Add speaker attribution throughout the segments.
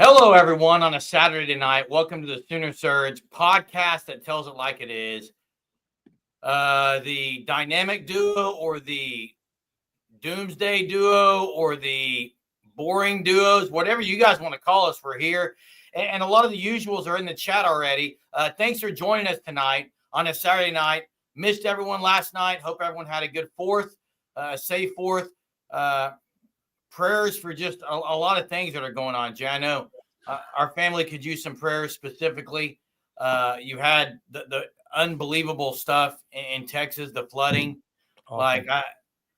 Speaker 1: Hello, everyone, on a Saturday night. Welcome to the Sooner Surge podcast that tells it like it is. The dynamic duo or the doomsday duo or the boring duos, whatever you guys want to call us, we're here. And a lot of the usuals are in the chat already. Thanks for joining us tonight on a Saturday night. Missed everyone last night. Hope everyone had a good fourth, safe fourth. Prayers for just a lot of things that are going on, Jay. I know our family could use some prayers specifically. You had the unbelievable stuff in Texas, the flooding. Awesome.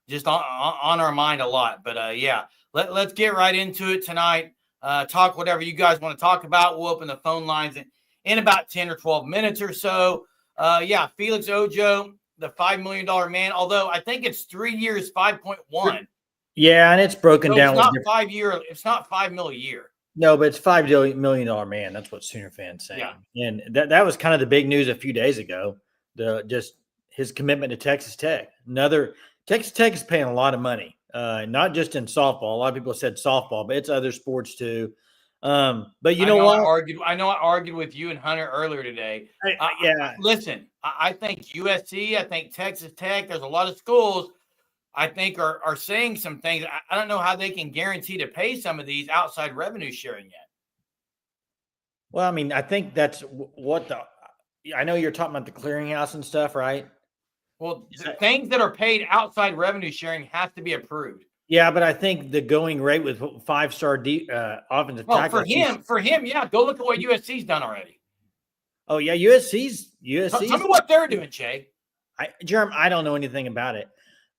Speaker 1: Just on our mind a lot. But, yeah, let's get right into it tonight. Talk whatever you guys want to talk about. We'll open the phone lines in about 10 or 12 minutes or so. Yeah, Felix Ojo, the $5 million man, although I think it's 3 years, 5.1.
Speaker 2: Yeah, and it's broken down.
Speaker 1: It's not $5 million a year.
Speaker 2: No, but it's $5 million man. That's what Sooner fans say. Yeah. And that was kind of the big news a few days ago. Just his commitment to Texas Tech. Texas Tech is paying a lot of money, not just in softball. A lot of people said softball, but it's other sports too. But you know what?
Speaker 1: I know I argued with you and Hunter earlier today. Listen, I think USC, I think Texas Tech. There's a lot of schools I think are saying some things. I don't know how they can guarantee to pay some of these outside revenue sharing yet.
Speaker 2: Well, I mean, I think that's what I know you're talking about the clearinghouse and stuff, right?
Speaker 1: Well, things that are paid outside revenue sharing have to be approved.
Speaker 2: Yeah, but I think the going rate with 5-star offensive tackle.
Speaker 1: For him, yeah. Go look at what USC's done already.
Speaker 2: Oh yeah, USC's.
Speaker 1: Tell me what they're doing, Jay.
Speaker 2: Jerem, I don't know anything about it.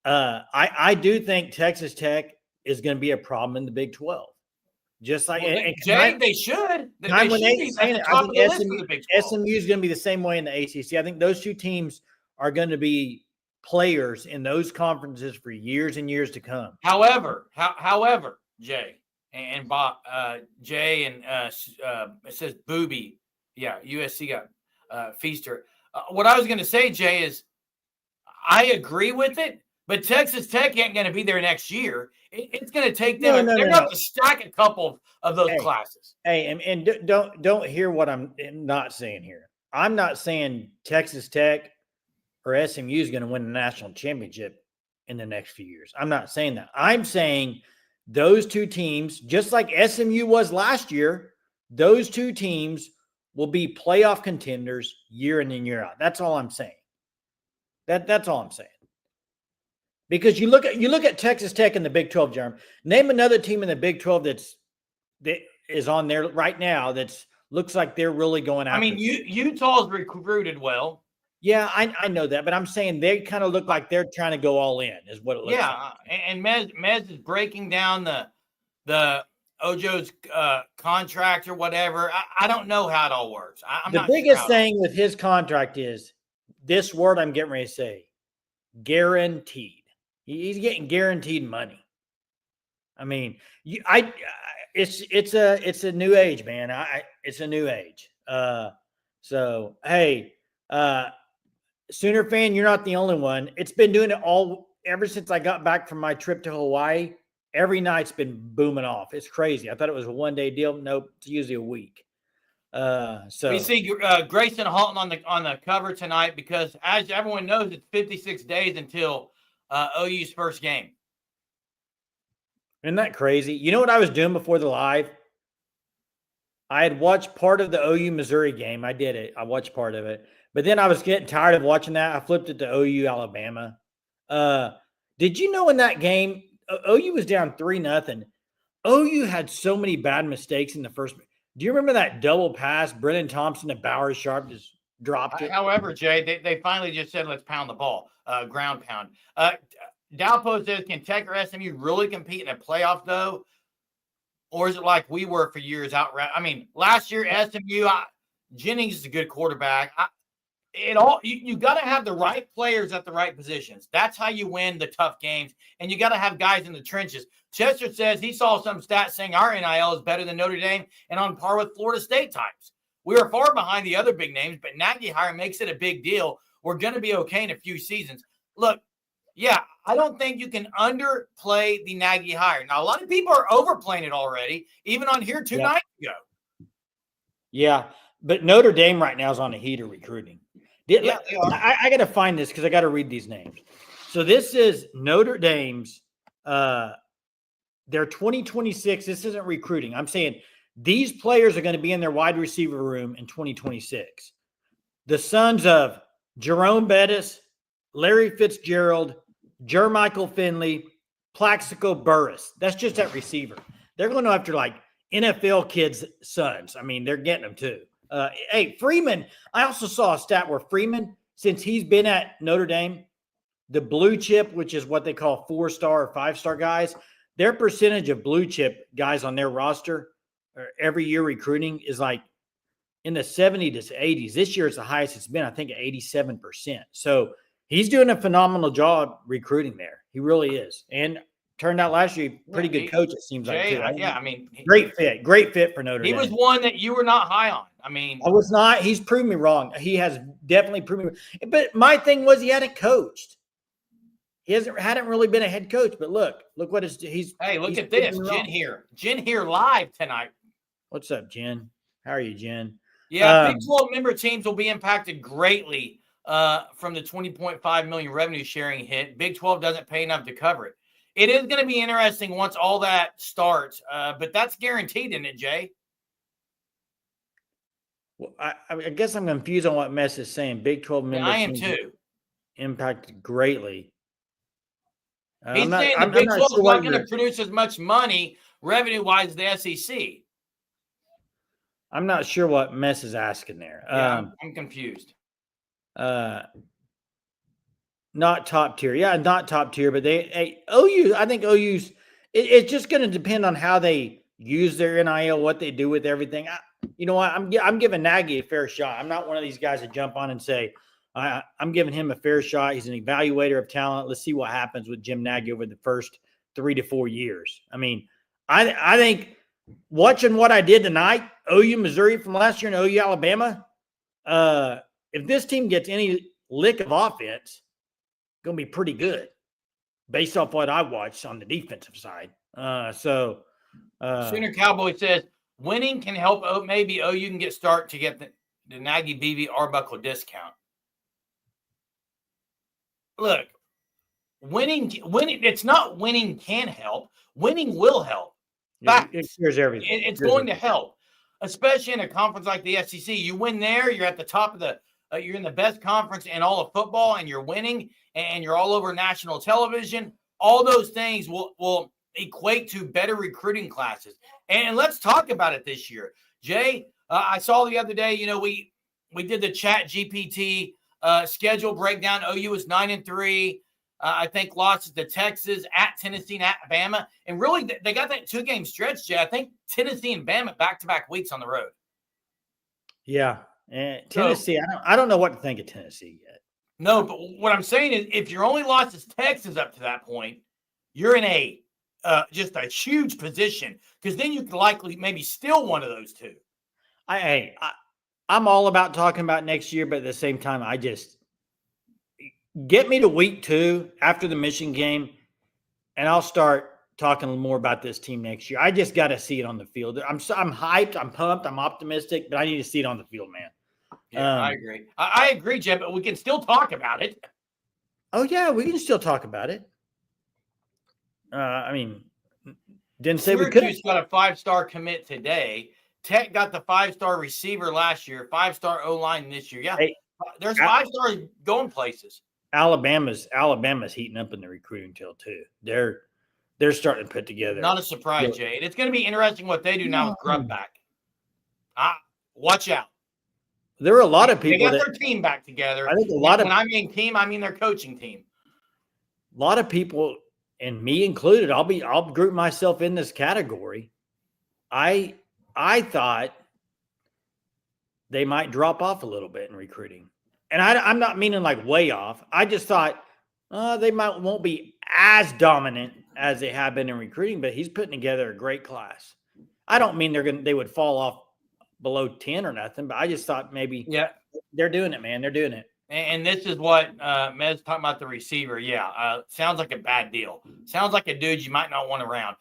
Speaker 2: I do think Texas Tech is going to be a problem in the Big 12. Just like
Speaker 1: they should.
Speaker 2: SMU is going to be the same way in the ACC. I think those two teams are going to be players in those conferences for years and years to come.
Speaker 1: However, Jay and Bob, Jay and it says Booby. Yeah, USC got Feaster. What I was going to say, Jay, is I agree with it. But Texas Tech ain't going to be there next year. It's going to take them. They're going to have to stack a couple of those classes.
Speaker 2: Hey, and don't hear what I'm not saying here. I'm not saying Texas Tech or SMU is going to win the national championship in the next few years. I'm not saying that. I'm saying those two teams, just like SMU was last year, those two teams will be playoff contenders year in and year out. That's all I'm saying. That's all I'm saying. Because you look at Texas Tech in the Big 12, Jeremy. Name another team in the Big 12 that is on there right now that looks like they're really going out.
Speaker 1: I mean, Utah's recruited well.
Speaker 2: Yeah, I know that, but I'm saying they kind of look like they're trying to go all in, is what it looks like.
Speaker 1: Yeah, and Mez is breaking down the Ojo's contract or whatever. I don't know how it all works.
Speaker 2: The biggest thing with his contract is this word I'm getting ready to say: guaranteed. He's getting guaranteed money. I mean, it's a new age, man. It's a new age. So hey, Sooner fan, you're not the only one. It's been doing it ever since I got back from my trip to Hawaii. Every night's been booming off. It's crazy. I thought it was a one-day deal. Nope, it's usually a week. So
Speaker 1: we see Grayson Halton on the cover tonight because, as everyone knows, it's 56 days until OU's first game.
Speaker 2: Isn't that crazy? You know what I was doing before the live? I had watched part of the OU Missouri game. I did it. I watched part of it. But then I was getting tired of watching that. I flipped it to OU Alabama. Did you know in that game, OU was down 3-0. OU had so many bad mistakes in the first. Do you remember that double pass? Brennan Thompson and Bowers Sharp just dropped it.
Speaker 1: However, Jay, they finally just said, let's pound the ball, ground pound. Dalpo says, can Tech or SMU really compete in a playoff, though? Or is it like we were for years out? I mean, last year, SMU, Jennings is a good quarterback. You got to have the right players at the right positions. That's how you win the tough games. And you got to have guys in the trenches. Chester says he saw some stats saying our NIL is better than Notre Dame and on par with Florida State times. We are far behind the other big names, but Nagy hire makes it a big deal. We're going to be okay in a few seasons. Look, yeah, I don't think you can underplay the Nagy hire. Now, a lot of people are overplaying it already, even on here two nights ago.
Speaker 2: Yeah, but Notre Dame right now is on a heater recruiting.
Speaker 1: Yeah, they are.
Speaker 2: I got to find this because I got to read these names. So this is Notre Dame's their 2026. This isn't recruiting. I'm saying these players are going to be in their wide receiver room in 2026. The sons of Jerome Bettis, Larry Fitzgerald, Jermichael Finley, Plaxico Burress. That's just at receiver. They're going after like NFL kids' sons. I mean, they're getting them too. Hey, Freeman, I also saw a stat where Freeman, since he's been at Notre Dame, the blue chip, which is what they call 4-star or 5-star guys, their percentage of blue chip guys on their roster every year recruiting is like in the 70s to 80s. This year it's the highest it's been, I think, at 87%. So he's doing a phenomenal job recruiting there. He really is. And turned out last year, pretty good coach, it seems like, too.
Speaker 1: Yeah, I mean,
Speaker 2: great fit for Notre Dame.
Speaker 1: He was one that you were not high on. I mean,
Speaker 2: I was not. He's proved me wrong. He has definitely proved me wrong. But my thing was he hadn't coached. He hadn't really been a head coach. But look what he's.
Speaker 1: Hey, look at this, Jen here live tonight.
Speaker 2: What's up, Jen? How are you, Jen?
Speaker 1: Yeah, Big 12 member teams will be impacted greatly from the $20.5 million revenue sharing hit. Big 12 doesn't pay enough to cover it. It is going to be interesting once all that starts, but that's guaranteed, isn't it, Jay?
Speaker 2: Well, I guess I'm confused on what Mess is saying. Big 12 member
Speaker 1: I am
Speaker 2: teams
Speaker 1: too.
Speaker 2: Impacted greatly.
Speaker 1: He's saying the Big 12 is not going to produce as much money revenue-wise as the SEC.
Speaker 2: I'm not sure what Mess is asking there.
Speaker 1: Yeah, I'm confused.
Speaker 2: Not top tier. Yeah, not top tier, but OU, I think OU's, it's just going to depend on how they use their NIL, what they do with everything. You know what? I'm giving Nagy a fair shot. I'm not one of these guys that jump on and say, I'm giving him a fair shot. He's an evaluator of talent. Let's see what happens with Jim Nagy over the first 3 to 4 years. I mean, I think watching what I did tonight, OU Missouri from last year and OU Alabama, if this team gets any lick of offense, going to be pretty good based off what I watched on the defensive side.
Speaker 1: Sooner Cowboy says winning can help. Maybe OU can get to get the Nagy BB Arbuckle discount. Look, winning. It's not winning can help. Winning will help.
Speaker 2: Here's everything.
Speaker 1: It's going to help, especially in a conference like the SEC. You win there, you're at the top of the. You're in the best conference in all of football, and you're winning, and you're all over national television. All those things will equate to better recruiting classes. And let's talk about it this year. Jay, I saw the other day, we did the Chat GPT schedule breakdown. OU is 9-3. I think losses to Texas, at Tennessee, and at Bama. And really, they got that 2-game stretch, Jay. I think Tennessee and Bama back-to-back weeks on the road.
Speaker 2: Yeah. And Tennessee, I don't know what to think of Tennessee yet.
Speaker 1: No, but what I'm saying is if your only loss is Texas up to that point, you're in just a huge position because then you could likely maybe steal one of those two.
Speaker 2: I'm all about talking about next year, but at the same time, I just get me to week 2 after the Michigan game, and I'll start talking a little more about this team next year. I just got to see it on the field. I'm hyped, I'm pumped, I'm optimistic, but I need to see it on the field, man.
Speaker 1: Yeah, I agree. I agree, Jeb, but we can still talk about it.
Speaker 2: Oh, yeah, we can still talk about it. I mean, didn't say we couldn't.
Speaker 1: Syracuse got a 5-star commit today. Tech got the 5-star receiver last year, 5-star O-line this year. Yeah, there's 5 stars going places.
Speaker 2: Alabama's heating up in the recruiting tail too. They're starting to put together.
Speaker 1: Not a surprise, Jay. It's going to be interesting what they do now with Grubb back. Watch out.
Speaker 2: There are a lot of people
Speaker 1: they got their team back together.
Speaker 2: I think when
Speaker 1: I mean team, I mean their coaching team.
Speaker 2: A lot of people, and me included, I'll group myself in this category. I thought they might drop off a little bit in recruiting. And I'm not meaning like way off. I just thought they won't be as dominant as they have been in recruiting, but he's putting together a great class. I don't mean they would fall off below 10 or nothing, but I just thought maybe they're doing it, man. They're doing it.
Speaker 1: And this is what Mez talking about the receiver. Yeah, sounds like a bad deal. Sounds like a dude you might not want around.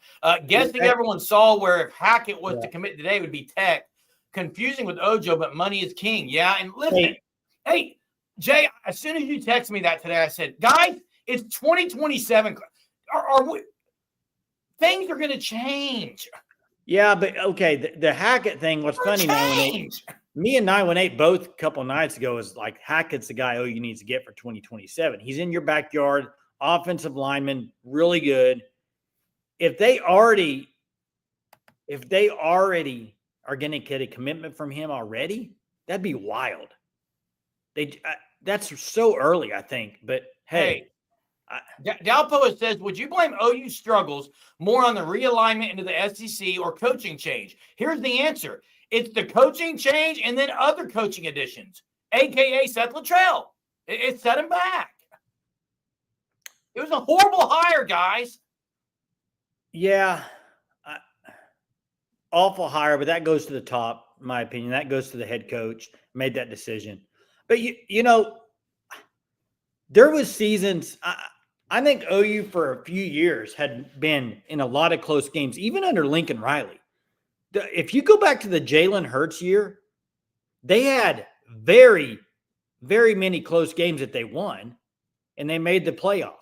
Speaker 1: Guessing everyone saw where if Hackett was to commit today would be Tech. Confusing with Ojo, but money is king. Yeah, and listen, hey, Jay, as soon as you text me that today, I said, guys, it's 2027. Are we? Things are going to change.
Speaker 2: Yeah, but okay, the Hackett thing was funny. 918. Me and 918 both a couple of nights ago is like Hackett's the guy OU needs to get for 2027. He's in your backyard, offensive lineman, really good. If they already are going to get a commitment from him already, that'd be wild. That's so early, I think. But hey.
Speaker 1: Dalpo says, would you blame OU struggles more on the realignment into the SEC or coaching change? Here's the answer. It's the coaching change and then other coaching additions, a.k.a. Seth Luttrell. It set him back. It was a horrible hire, guys.
Speaker 2: Yeah. Awful hire, but that goes to the top, in my opinion. That goes to the head coach, made that decision. But, you know, there was seasons I think OU for a few years had been in a lot of close games, even under Lincoln Riley. If you go back to the Jalen Hurts year, they had very, very many close games that they won, and they made the playoff.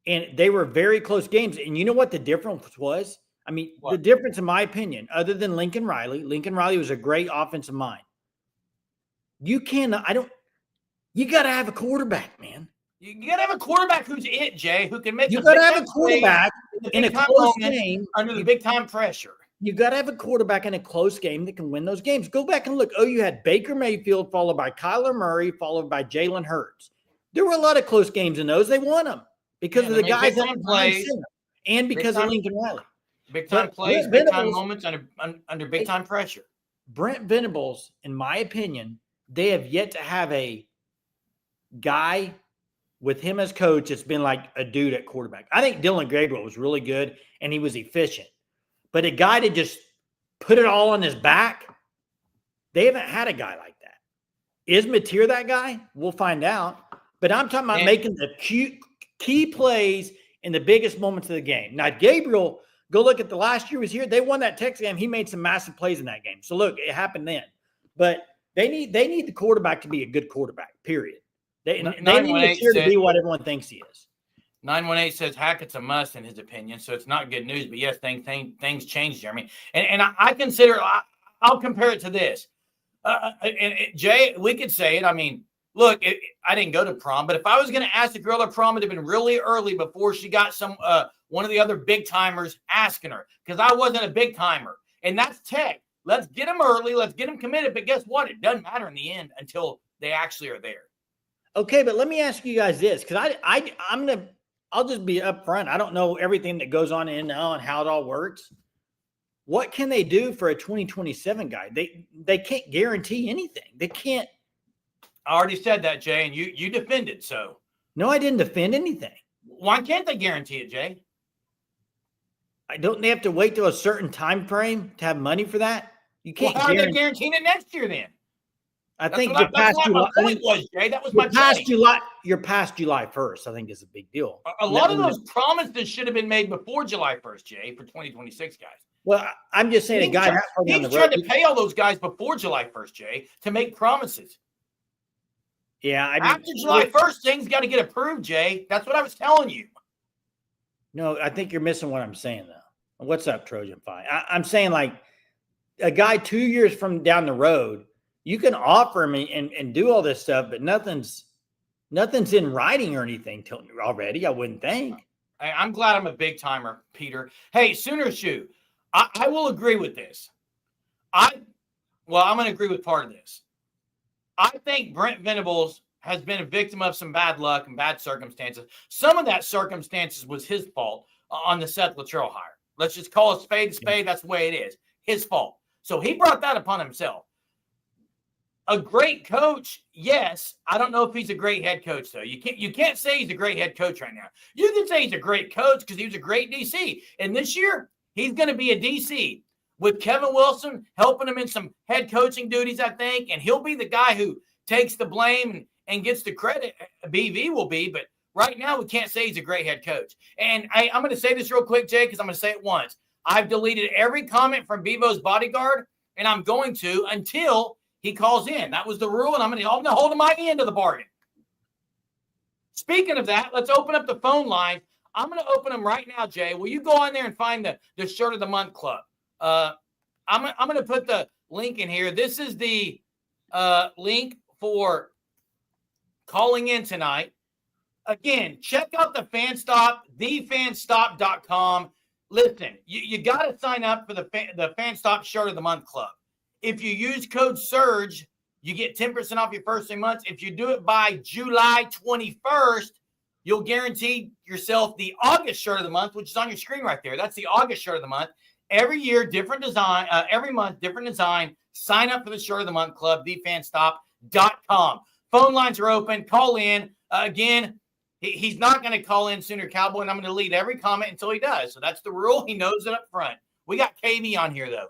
Speaker 2: And they were very close games. And you know what the difference was? I mean, the difference, in my opinion, other than Lincoln Riley was a great offensive mind. You got to have a quarterback, man.
Speaker 1: You got to have a quarterback who's it, Jay, who can make
Speaker 2: you got to have a quarterback in a close game
Speaker 1: under the big time pressure.
Speaker 2: You got to have a quarterback in a close game that can win those games. Go back and look. You had Baker Mayfield followed by Kyler Murray, followed by Jalen Hurts. There were a lot of close games in those. They won them because of the guys that played and because of Lincoln Riley.
Speaker 1: Big time plays, big time moments under big time pressure.
Speaker 2: Brent Venables, in my opinion, they have yet to have a guy with him as coach, it's been like a dude at quarterback. I think Dylan Gabriel was really good and he was efficient. But a guy to just put it all on his back, they haven't had a guy like that. Is Mateer that guy? We'll find out. But I'm talking about making the key plays in the biggest moments of the game. Now, Gabriel, go look at the last year he was here. They won that Texas game. He made some massive plays in that game. So, look, it happened then. But they need the quarterback to be a good quarterback, period. They need Mateer to be what everyone thinks he is.
Speaker 1: 918 says Hackett's a must in his opinion, so it's not good news. But yes, things change, Jeremy. And I consider I'll compare it to this. Jay, we could say it. I mean, look, I didn't go to prom, but if I was going to ask the girl to prom, it'd have been really early before she got one of the other big timers asking her, because I wasn't a big timer, and that's Tech. Let's get them early. Let's get them committed. But guess what? It doesn't matter in the end until they actually are there.
Speaker 2: Okay, but let me ask you guys this, because I'll just be upfront. I don't know everything that goes on in now and how it all works. What can they do for a 2027 guy? They can't guarantee anything. They can't.
Speaker 1: I already said that, Jay, and you defended. So
Speaker 2: no, I didn't defend anything.
Speaker 1: Why can't they guarantee it, Jay?
Speaker 2: Don't they have to wait till a certain time frame to have money for that? You can't.
Speaker 1: Well, how are they guaranteeing it next year then?
Speaker 2: I think your past July.
Speaker 1: Jay. That was my
Speaker 2: past July. Your past July 1st, I think, is a big deal.
Speaker 1: A lot of those promises should have been made before July 1st, Jay, for 2026 guys.
Speaker 2: Well, I'm just saying, a guy
Speaker 1: he's trying to pay all those guys before July 1st, Jay, to make promises.
Speaker 2: Yeah,
Speaker 1: after July 1st, things got to get approved, Jay. That's what I was telling you.
Speaker 2: No, I think you're missing what I'm saying, though. What's up, Trojan Pie? I'm saying, like, a guy 2 years from down the road, you can offer him and do all this stuff, but nothing's in writing or anything already, I wouldn't think.
Speaker 1: I'm glad I'm a big timer, Peter. Hey, Sooner Shoe, I will agree with this. I'm going to agree with part of this. I think Brent Venables has been a victim of some bad luck and bad circumstances. Some of that circumstances was his fault on the Seth Luttrell hire. Let's just call a spade a spade. That's the way it is. His fault. So he brought that upon himself. A great coach, yes. I don't know if he's a great head coach, though. You can't say he's a great head coach right now. You can say he's a great coach because he was a great DC. And this year, he's going to be a DC with Kevin Wilson helping him in some head coaching duties, I think. And he'll be the guy who takes the blame and gets the credit. BV will be, but right now we can't say he's a great head coach. And I'm going to say this real quick, Jay, because I'm going to say it once. I've deleted every comment from Bevo's bodyguard, and I'm going to until he calls in. That was the rule, and I'm going to hold to my end of the bargain. Speaking of that, let's open up the phone line. I'm going to open them right now, Jay. Will you go on there and find the Shirt of the Month Club? I'm going to put the link in here. This is the link for calling in tonight. Again, check out the FanStop, thefanstop.com. Listen, you got to sign up for the FanStop Shirt of the Month Club. If you use code SURGE, you get 10% off your first 3 months. If you do it by July 21st, you'll guarantee yourself the August Shirt of the Month, which is on your screen right there. That's the August Shirt of the Month. Every year, different design. Every month, different design. Sign up for the Shirt of the Month Club, thefanstop.com. Phone lines are open. Call in. Again, he's not going to call in Sooner Cowboy, and I'm going to delete every comment until he does. So that's the rule. He knows it up front. We got KB on here, though.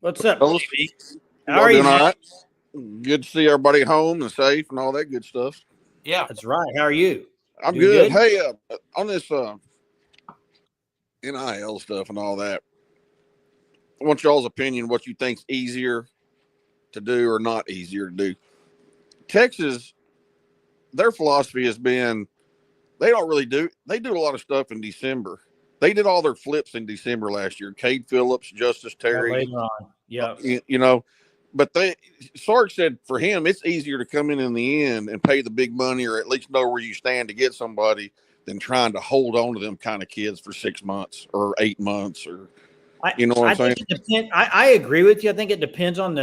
Speaker 2: What's up,
Speaker 3: Hello.
Speaker 2: KB? How are you?
Speaker 3: All right? Good to see everybody home and safe and all that good stuff.
Speaker 1: Yeah.
Speaker 2: That's right. How are you?
Speaker 3: I'm
Speaker 2: Doing
Speaker 3: good. Hey, on this NIL stuff and all that, I want y'all's opinion, what you think's easier to do or not easier to do. Texas, their philosophy has been they do a lot of stuff in December. They did all their flips in December last year. Cade Phillips, Justice Terry.
Speaker 2: Later on. Yeah.
Speaker 3: You know, but Sark said for him, it's easier to come in the end and pay the big money or at least know where you stand to get somebody than trying to hold on to them kind of kids for 6 months or 8 months or, you know what I'm saying?
Speaker 2: Think it depends. I agree with you. I think it depends on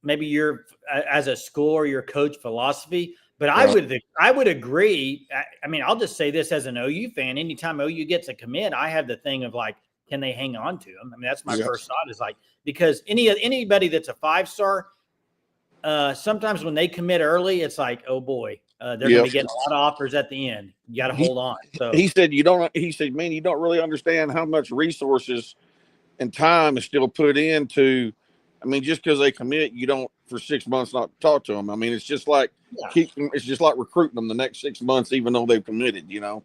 Speaker 2: maybe your, as a school or your coach philosophy. But I would agree. I mean, I'll just say this as an OU fan. Anytime OU gets a commit, I have the thing of like, can they hang on to him? I mean, that's my first thought is like, because anybody that's a 5-star, sometimes when they commit early, it's like, oh boy, they're going to be getting a lot of offers at the end. You got to hold on. So
Speaker 3: he said, man, you don't really understand how much resources and time is still put into. I mean, just because they commit, you don't for 6 months not talk to them. I mean, it's just like it's just like recruiting them the next 6 months, even though they've committed. You know.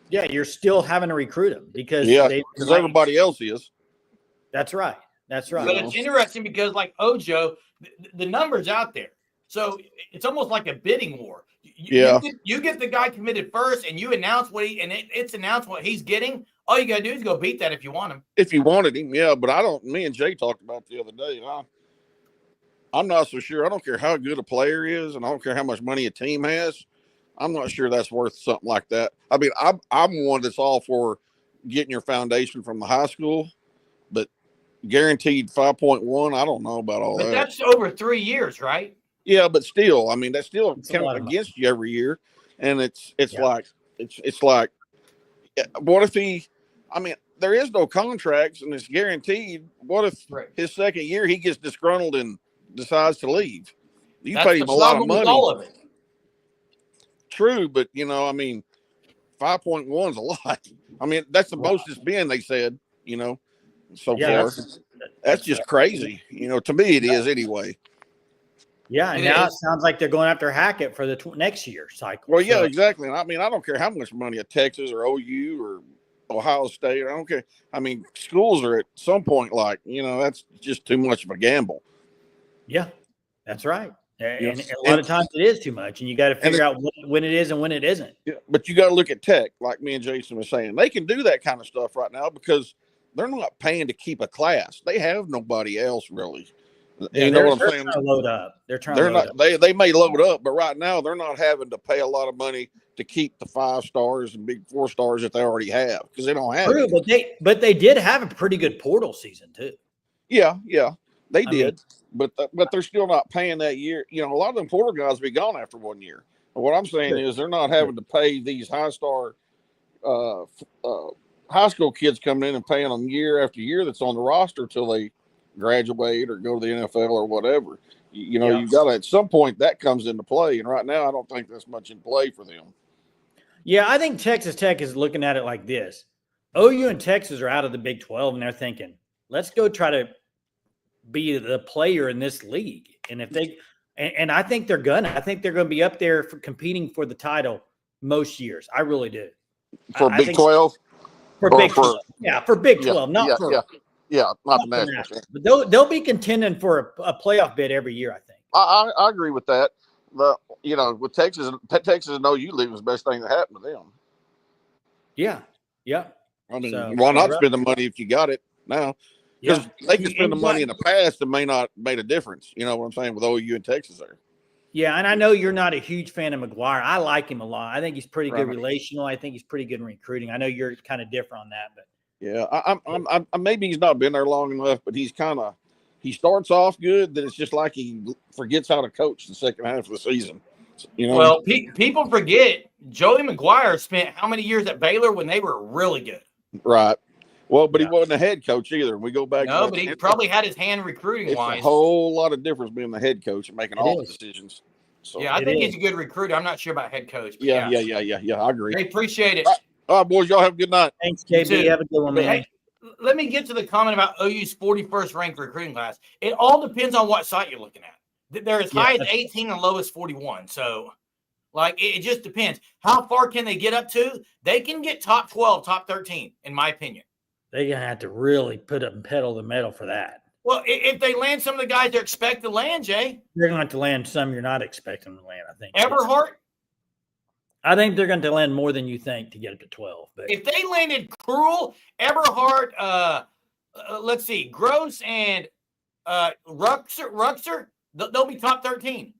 Speaker 3: Yeah,
Speaker 2: you're still having to recruit them because
Speaker 3: everybody else is.
Speaker 2: That's right. That's right.
Speaker 1: But it's interesting because, like Ojo, the numbers out there, so it's almost like a bidding war. You get the guy committed first, and you announce it's announced what he's getting. All you gotta do is go beat that if you want him.
Speaker 3: If you wanted him, yeah. But I don't. Me and Jay talked about it the other day. I'm not so sure. I don't care how good a player is, and I don't care how much money a team has. I'm not sure that's worth something like that. I mean, I'm one that's all for getting your foundation from the high school, but guaranteed 5.1. I don't know about all that.
Speaker 1: But that's over 3 years, right?
Speaker 3: Yeah, but still, I mean, that's still counting against you every year, and it's like what if he? I mean, there is no contracts, and it's guaranteed. What if his second year he gets disgruntled and decides to leave? You paid him a lot of money.
Speaker 1: All of it.
Speaker 3: True, but I mean, 5.1 is a lot. I mean, that's the most it's been. They said, so far. That's just crazy. To me, it is anyway.
Speaker 2: Yeah, and now it sounds like they're going after Hackett for the next year cycle.
Speaker 3: Well, yeah, exactly. And I mean, I don't care how much money a Texas or OU or Ohio State. I don't care. I mean, schools are at some point like, that's just too much of a gamble.
Speaker 2: Yeah, that's right. And a lot of times it is too much, and you got to figure out when it is and when it isn't.
Speaker 3: Yeah, but you got to look at Tech, like me and Jason was saying. They can do that kind of stuff right now because they're not paying to keep a class. They have nobody else really.
Speaker 2: Yeah,
Speaker 3: you know what I'm saying?
Speaker 2: They're trying to load up.
Speaker 3: They may load up, but right now they're not having to pay a lot of money to keep the 5 stars and big 4 stars that they already have because they don't have.
Speaker 2: True, but they did have a pretty good portal season too.
Speaker 3: Yeah, they did. But they're still not paying that year. A lot of them portal guys will be gone after 1 year. But what I'm saying is they're not having to pay these high-star high school kids coming in and paying them year after year that's on the roster till they graduate or go to the NFL or whatever. You got to, at some point, that comes into play. And right now, I don't think that's much in play for them.
Speaker 2: Yeah, I think Texas Tech is looking at it like this. OU and Texas are out of the Big 12, and they're thinking, let's go try to be the player in this league. And if And I think they're gonna. I think they're gonna be up there for competing for the title most years. I really do.
Speaker 3: For
Speaker 2: I
Speaker 3: Big
Speaker 2: think
Speaker 3: 12
Speaker 2: for
Speaker 3: or
Speaker 2: Big
Speaker 3: for
Speaker 2: 12. Yeah, for Big
Speaker 3: yeah
Speaker 2: 12, not
Speaker 3: yeah
Speaker 2: for
Speaker 3: yeah yeah not the
Speaker 2: not for
Speaker 3: national.
Speaker 2: national. But they'll be contending for a playoff bid every year, I think.
Speaker 3: I agree with that. With Texas and OU leaving is the best thing that happened to them.
Speaker 2: Yeah. Yeah.
Speaker 3: I mean,
Speaker 2: So,
Speaker 3: why not
Speaker 2: right.
Speaker 3: spend the money if you got it now? Because they could spend the money in the past and may not made a difference. You know what I'm saying with OU and Texas there.
Speaker 2: Yeah, and I know you're not a huge fan of McGuire. I like him a lot. I think he's pretty good
Speaker 3: Right.
Speaker 2: relational. I think he's pretty good in recruiting. I know you're kind of different on that, but
Speaker 3: Yeah, I'm maybe he's not been there long enough, but he starts off good. Then it's just like he forgets how to coach the second half of the season. You know.
Speaker 1: Well, people forget Joey McGuire spent how many years at Baylor when they were really good.
Speaker 3: Right. Well, but he wasn't a head coach either. We go back.
Speaker 1: No, but he probably had his hand recruiting
Speaker 3: It's
Speaker 1: wise.
Speaker 3: a whole lot of difference being the head coach and making all the decisions. So,
Speaker 1: yeah, I think he's a good recruiter. I'm not sure about head coach.
Speaker 3: Yeah. I agree.
Speaker 1: I appreciate it.
Speaker 3: All right, boys, y'all have a good night.
Speaker 2: Thanks, KB. Have a good one, man.
Speaker 1: Hey, let me get to the comment about OU's 41st ranked recruiting class. It all depends on what site you're looking at. They're as high as 18 and low as 41. So, it just depends. How far can they get up to? They can get top 12, top 13, in my opinion.
Speaker 2: They're going to have to really put up and pedal the metal for that.
Speaker 1: Well, if they land some of the guys they're expected to land, Jay.
Speaker 2: They're going to have to land some you're not expecting to land, I think.
Speaker 1: Everhart?
Speaker 2: I think they're going to land more than you think to get up to 12. But
Speaker 1: if they landed Cruel, Eberhardt, let's see, Gross and Ruxer, they'll be top 13.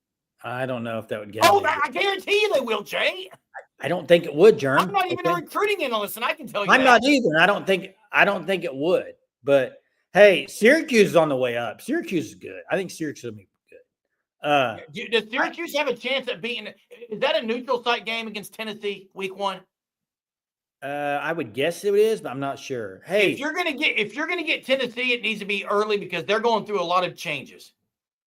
Speaker 2: I don't know if that would get.
Speaker 1: Oh, I guarantee you they will, Jay.
Speaker 2: I don't think it would, Jerm.
Speaker 1: I'm not even a recruiting analyst, and I can tell you
Speaker 2: I'm not either. I don't think it would. But hey, Syracuse is on the way up. Syracuse is good. I think Syracuse will be good.
Speaker 1: Does Syracuse have a chance at beating? Is that a neutral site game against Tennessee week 1?
Speaker 2: I would guess it is, but I'm not sure. Hey,
Speaker 1: if you're gonna get Tennessee, it needs to be early because they're going through a lot of changes.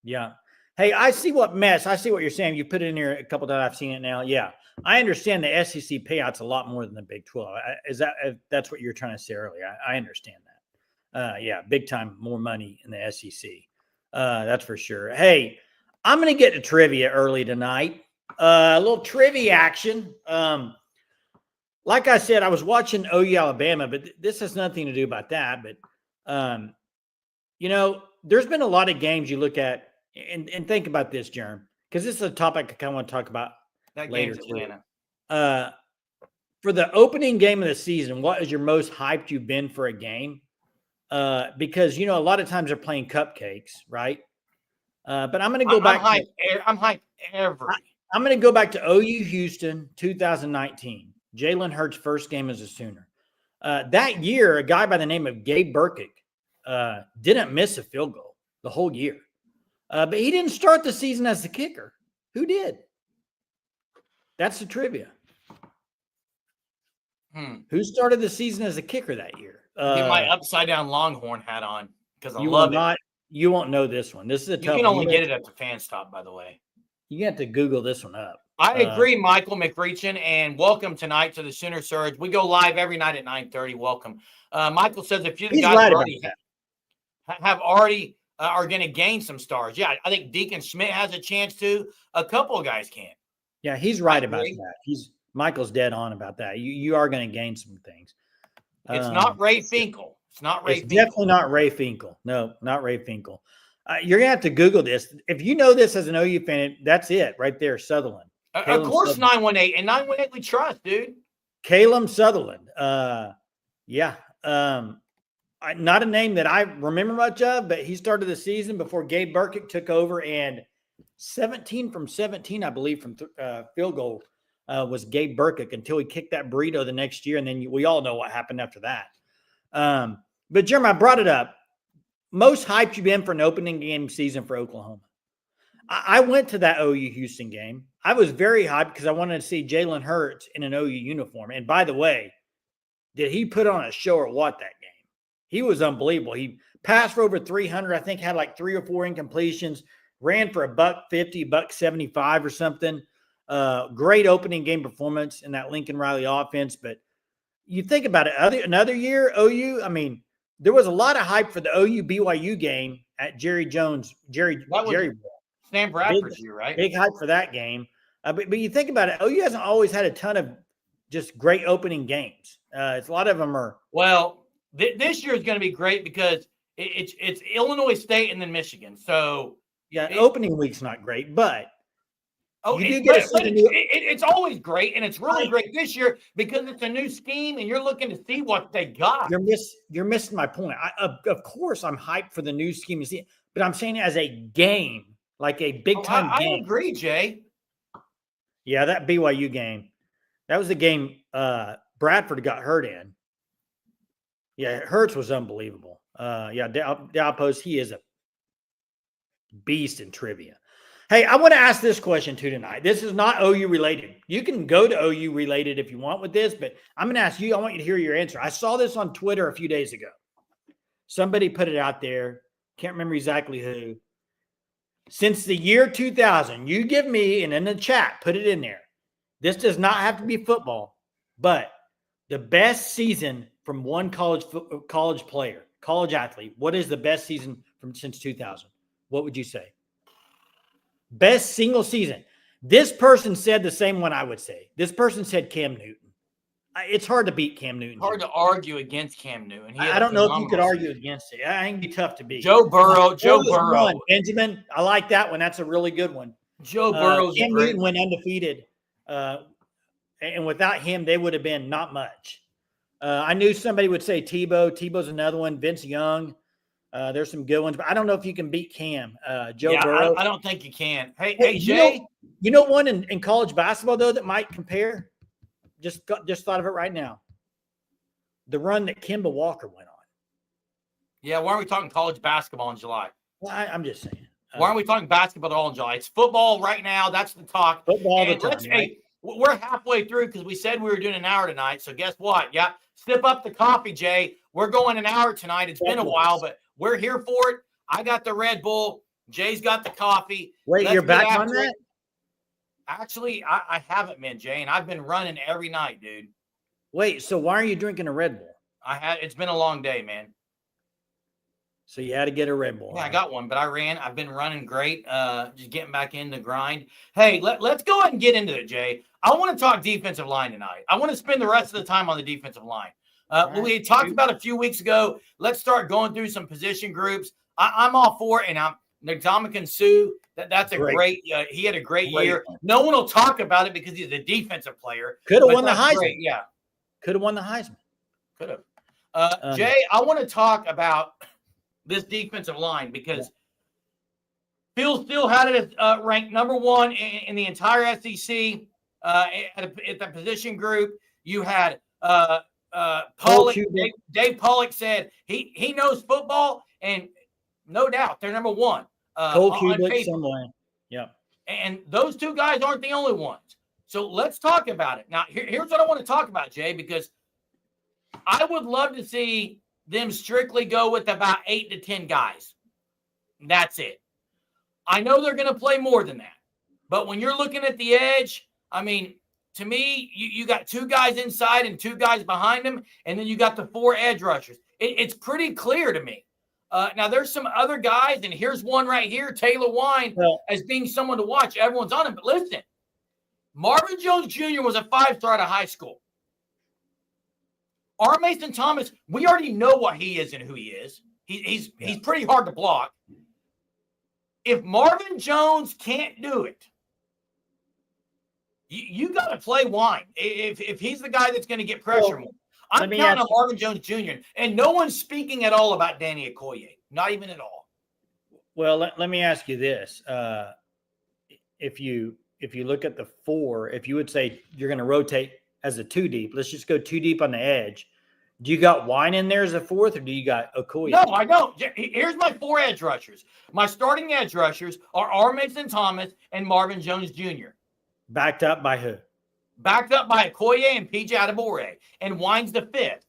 Speaker 2: Yeah. Hey, I see what you're saying. You put it in here a couple times. I've seen it now. Yeah, I understand the SEC payout's a lot more than the Big 12. That's what you were trying to say earlier? I understand that. Yeah, big time more money in the SEC. That's for sure. Hey, I'm going to get to trivia early tonight. A little trivia action. Like I said, I was watching OU Alabama, but this has nothing to do about that. But there's been a lot of games you look at. And think about this, Jerm, because this is a topic I kind of want to talk about later. For the opening game of the season, what is your most hyped you've been for a game? Because a lot of times they're playing cupcakes, right? But I'm going to go back.
Speaker 1: I'm hyped every.
Speaker 2: I'm going to go back to OU Houston 2019. Jalen Hurts' first game as a Sooner. That year, a guy by the name of Gabe Burkick didn't miss a field goal the whole year. But he didn't start the season as the kicker. Who did? That's the trivia. Who started the season as a kicker that year?
Speaker 1: Get my upside down Longhorn hat on because I love it.
Speaker 2: You won't know this one. This is a tough one.
Speaker 1: You can only get it at the fan stop, by the way.
Speaker 2: You have to Google this one up.
Speaker 1: I agree, Michael McReachin, and welcome tonight to the Sooner Surge. We go live every night at 9:30. Welcome. Michael says a few of the guys are going to gain some stars. Yeah, I think Deacon Schmidt has a chance to. A couple of guys can.
Speaker 2: Yeah, he's right about that. Michael's dead on about that. You are going to gain some things.
Speaker 1: It's not Ray Finkel. It's not Ray Finkel.
Speaker 2: Definitely not Ray Finkel. No, not Ray Finkel. You're going to have to Google this. If you know this as an OU fan, that's it right there, Sutherland.
Speaker 1: Of course, 918. And 918 we trust, dude.
Speaker 2: Caleb Sutherland. Yeah. Not a name that I remember much of, but he started the season before Gabe Burkick took over, and 17 from 17, I believe, from field goal was Gabe Burkick until he kicked that burrito the next year, and then we all know what happened after that. But, Jeremy, I brought it up. Most hyped you've been for an opening game season for Oklahoma. I went to that OU Houston game. I was very hyped because I wanted to see Jalen Hurts in an OU uniform. And, by the way, did he put on a show or what that game? He was unbelievable. He passed for over 300. I think had like 3 or 4 incompletions. Ran for $150, $175 or something. Great opening game performance in that Lincoln Riley offense. But you think about it, another year, OU. I mean, there was a lot of hype for the OU BYU game at Jerry Ball.
Speaker 1: Sam Bradford's year, right?
Speaker 2: Big hype for that game. But you think about it, OU hasn't always had a ton of just great opening games. It's a lot of them are.
Speaker 1: Well, this year is going to be great because it's Illinois State and then Michigan. So
Speaker 2: Yeah, opening week's not great, but
Speaker 1: it's always great, and it's really great this year because it's a new scheme, and you're looking to see what they got.
Speaker 2: You're missing my point. Of course, I'm hyped for the new scheme to see, but I'm saying as a game, like a big time game.
Speaker 1: I agree, Jay.
Speaker 2: Yeah, that BYU game, that was the game Bradford got hurt in. Yeah, Hurts was unbelievable. Dalpos, he is a beast in trivia. Hey, I want to ask this question too tonight. This is not OU related. You can go to OU related if you want with this, but I'm going to ask you, I want you to hear your answer. I saw this on Twitter a few days ago. Somebody put it out there. Can't remember exactly who. Since the year 2000, you give me, and in the chat, put it in there. This does not have to be football, but the best season from one college player, college athlete. What is the best season since 2000? What would you say? Best single season. This person said the same one I would say. This person said Cam Newton. It's hard to beat Cam Newton.
Speaker 1: Hard to argue against Cam Newton.
Speaker 2: I don't know if you could argue against it. I think it'd be tough to beat.
Speaker 1: Joe Burrow.
Speaker 2: Benjamin, I like that one. That's a really good one.
Speaker 1: Joe Burrow's
Speaker 2: Cam Newton went undefeated. And without him, they would have been not much. I knew somebody would say Tebow. Tebow's another one. Vince Young. There's some good ones, but I don't know if you can beat Cam. Joe Burrow.
Speaker 1: I don't think you can. Hey, Jay.
Speaker 2: You know one in college basketball, though, that might compare? Just thought of it right now. The run that Kemba Walker went on.
Speaker 1: Yeah, why aren't we talking college basketball in July?
Speaker 2: Well, I'm just saying.
Speaker 1: Why aren't we talking basketball at all in July? It's football right now. That's the talk.
Speaker 2: Football all the time, right?
Speaker 1: Hey, we're halfway through because we said we were doing an hour tonight. So guess what? Yeah, sip up the coffee, Jay. We're going an hour tonight. It's been a while, but we're here for it. I got the Red Bull. Jay's got the coffee.
Speaker 2: Wait, you're back on that?
Speaker 1: Actually, I haven't been, Jay, and I've been running every night, dude.
Speaker 2: Wait, so why are you drinking a Red Bull?
Speaker 1: It's been a long day, man.
Speaker 2: So you had to get a Red Bull.
Speaker 1: Yeah, I got one, but I've been running great. Just getting back in the grind. Hey, let's go ahead and get into it, Jay. I want to talk defensive line tonight. I want to spend the rest of the time on the defensive line. We talked about a few weeks ago. Let's start going through some position groups. I'm all for it, and I'm Ndamukong Suh. That's a great. He had a great year. No one will talk about it because he's a defensive player.
Speaker 2: Could have won the Heisman.
Speaker 1: Great. Yeah,
Speaker 2: could have won the Heisman.
Speaker 1: Could have. Jay, I want to talk about this defensive line because Phil still had it ranked number one in the entire SEC at the position group. You had Pollock. Dave Pollock said he knows football, and no doubt they're number one.
Speaker 2: Yeah.
Speaker 1: And those two guys aren't the only ones. So let's talk about it. Now, here's what I want to talk about, Jay, because I would love to see them strictly go with about 8 to 10 guys. That's it. I know they're going to play more than that. But when you're looking at the edge, I mean, to me, you got 2 guys inside and 2 guys behind them, and then you got the 4 edge rushers. It's pretty clear to me. Now, there's some other guys, and here's one right here, Taylor Wine, as being someone to watch. Everyone's on him. But listen, Marvin Jones Jr. was a 5-star out of high school. R. Mason Thomas, we already know what he is and who he is. He's pretty hard to block. If Marvin Jones can't do it, you got to play Wine. If he's the guy that's going to get pressure more. I'm counting on Marvin Jones Jr. And no one's speaking at all about Danny Okoye. Not even at all.
Speaker 2: Well, let me ask you this. If you look at the 4, if you would say you're going to rotate as a 2 deep, let's just go 2 deep on the edge. Do you got Wine in there as a 4th, or do you got Okoye?
Speaker 1: No, I don't. Here's my 4 edge rushers. My starting edge rushers are R. Mason Thomas and Marvin Jones Jr.
Speaker 2: Backed up by who?
Speaker 1: Backed up by Okoye and PJ Adebawore. And Wine's the 5th.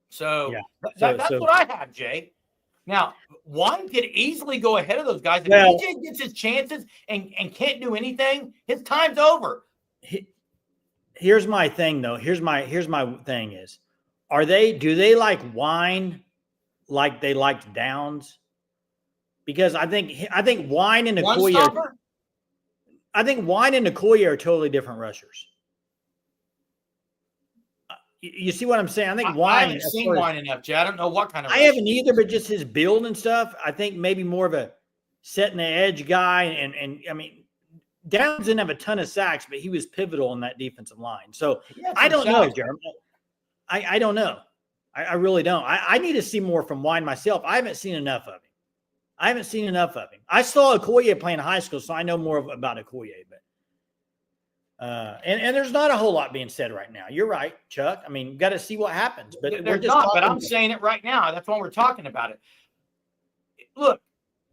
Speaker 1: So, that's what I have, Jay. Now, Wine could easily go ahead of those guys. If PJ gets his chances and can't do anything, his time's over.
Speaker 2: Here's my thing, though. Here's my thing is, do they like Wine like they liked Downs? because I think Wine and
Speaker 1: One
Speaker 2: Okoye.
Speaker 1: stopper?
Speaker 2: I think Wine and Okoye are totally different rushers. You see what I'm saying? I think
Speaker 1: I
Speaker 2: Wine.
Speaker 1: haven't seen Wine enough, Jay. I don't know what kind of
Speaker 2: I
Speaker 1: rusher
Speaker 2: haven't
Speaker 1: he
Speaker 2: either,
Speaker 1: is.
Speaker 2: but just his build and stuff. I think maybe more of a setting the edge guy. And I mean, Downs didn't have a ton of sacks, but he was pivotal in that defensive line. So
Speaker 1: He had
Speaker 2: I
Speaker 1: some
Speaker 2: don't know,
Speaker 1: sacks.
Speaker 2: Jeremy. I don't know. I really don't. I need to see more from Wine myself. I haven't seen enough of him. I saw Okoye playing high school, so I know more about Okoye. But and there's not a whole lot being said right now. You're right, Chuck. I mean, got to see what happens. But we're
Speaker 1: There's
Speaker 2: just
Speaker 1: not, but
Speaker 2: talking-
Speaker 1: I'm saying it right now. That's why we're talking about it. Look,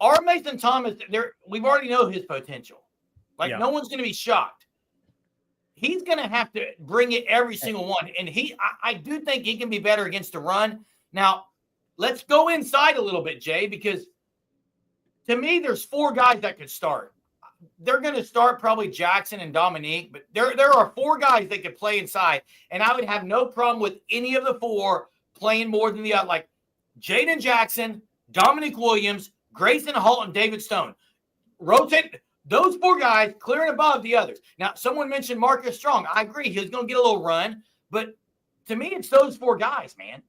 Speaker 1: our Mason Thomas, we've already know his potential. Like,
Speaker 2: Yeah.
Speaker 1: no one's going to be shocked. He's going to have to bring it every single one. And I do think he can be better against the run. Now, let's go inside a little bit, Jay, because to me, there's 4 guys that could start. They're going to start probably Jackson and Dominique, but there are 4 guys that could play inside, and I would have no problem with any of the 4 playing more than the other, like Jaden Jackson, Dominique Williams, Grayson Holt, and David Stone. Rotate those 4 guys clear and above the others. Now, someone mentioned Marcus Strong. I agree. He's going to get a little run, but to me, it's those 4 guys, man.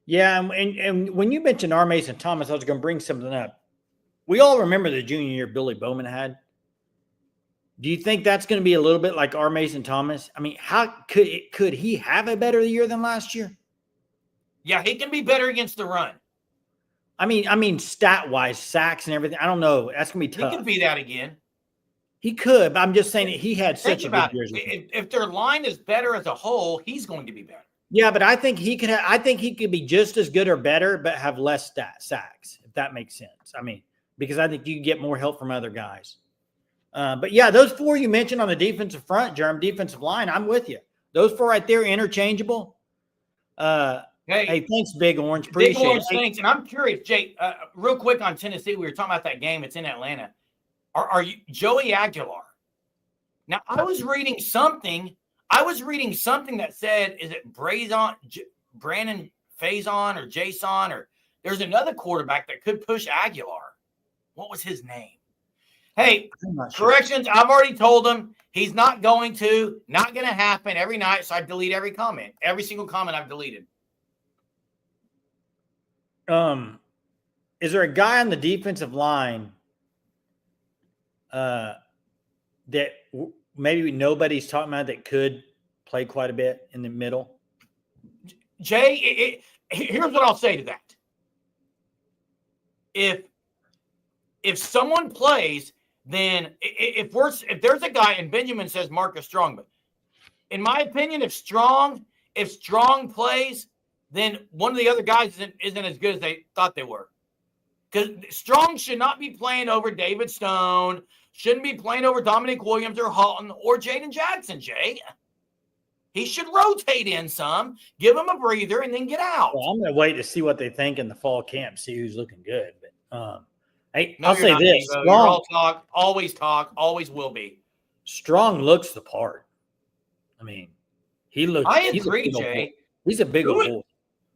Speaker 2: Yeah, and when you mentioned R. Mason Thomas, I was going to bring something up. We all remember the junior year Billy Bowman had. Do you think that's going to be a little bit like R. Mason Thomas? I mean, how could he have a better year than last year?
Speaker 1: Yeah, he can be better against the run.
Speaker 2: I mean, stat-wise, sacks and everything. I don't know. That's going to be
Speaker 1: He
Speaker 2: tough.
Speaker 1: could be that again.
Speaker 2: He could, but I'm just saying that he had
Speaker 1: Think
Speaker 2: such a
Speaker 1: about
Speaker 2: good year.
Speaker 1: it. If their line is better as a whole, he's going to be better.
Speaker 2: Yeah, but I think he could. I think he could be just as good or better, but have less sacks. If that makes sense. I mean, because I think you can get more help from other guys. But yeah, those 4 you mentioned on the defensive front, Jerm, defensive line, I'm with you. Those 4 right there, interchangeable. Hey, thanks, Big Orange. Appreciate
Speaker 1: Big Orange,
Speaker 2: it.
Speaker 1: thanks. And I'm curious, Jay, real quick on Tennessee. We were talking about that game. It's in Atlanta. Are you Joey Aguilar? Now, I was reading something that said, is it Brandon Faison or Jason, or there's another quarterback that could push Aguilar. What was his name? Hey, corrections. I've already told him he's not going to happen every night. So I delete every comment. Every single comment I've deleted.
Speaker 2: Is there a guy on the defensive line that maybe nobody's talking about that could play quite a bit in the middle?
Speaker 1: Jay, here's what I'll say to that. If someone plays, then if there's a guy, and Benjamin says Marcus Strong, but in my opinion, if Strong plays, then one of the other guys isn't as good as they thought they were. Because Strong should not be playing over David Stone, shouldn't be playing over Dominique Williams or Halton or Jaden Jackson, Jay. He should rotate in some, give him a breather, and then get out.
Speaker 2: Well, I'm going to wait to see what they think in the fall camp, see who's looking good. But hey,
Speaker 1: No,
Speaker 2: I'll say this:
Speaker 1: You're all talk, always will be.
Speaker 2: Strong looks the part. I mean, he looks.
Speaker 1: I agree, Jay.
Speaker 2: He's a big old boy.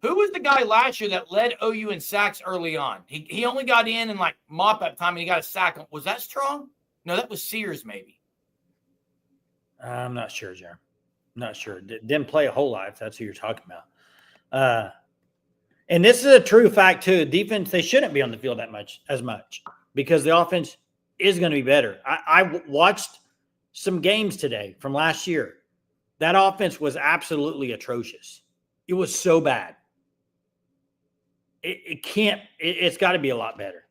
Speaker 1: Who was the guy last year that led OU in sacks early on? He only got in like mop-up time, and he got a sack. Was that Strong? No, that was Sears, maybe.
Speaker 2: I'm not sure, Jeremy. Not sure. Didn't play a whole lot, if that's who you're talking about. And this is a true fact, too. Defense, they shouldn't be on the field as much because the offense is going to be better. I watched some games today from last year. That offense was absolutely atrocious. It was so bad. It's got to be a lot better,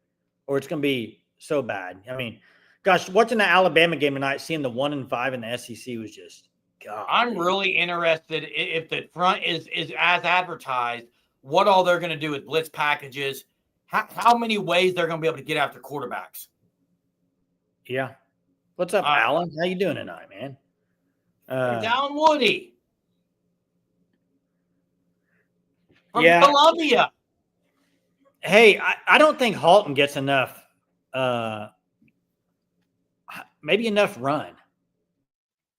Speaker 2: or it's going to be so bad. I mean, gosh, watching the Alabama game tonight, seeing the 1-5 in the SEC was just, God.
Speaker 1: I'm really interested if the front is as advertised, what all they're going to do with blitz packages, how many ways they're going to be able to get after quarterbacks.
Speaker 2: Yeah. What's up, Alan? How you doing tonight, man?
Speaker 1: Down Woody. From
Speaker 2: Yeah.
Speaker 1: Columbia.
Speaker 2: Hey, I don't think Halton gets enough, maybe enough run.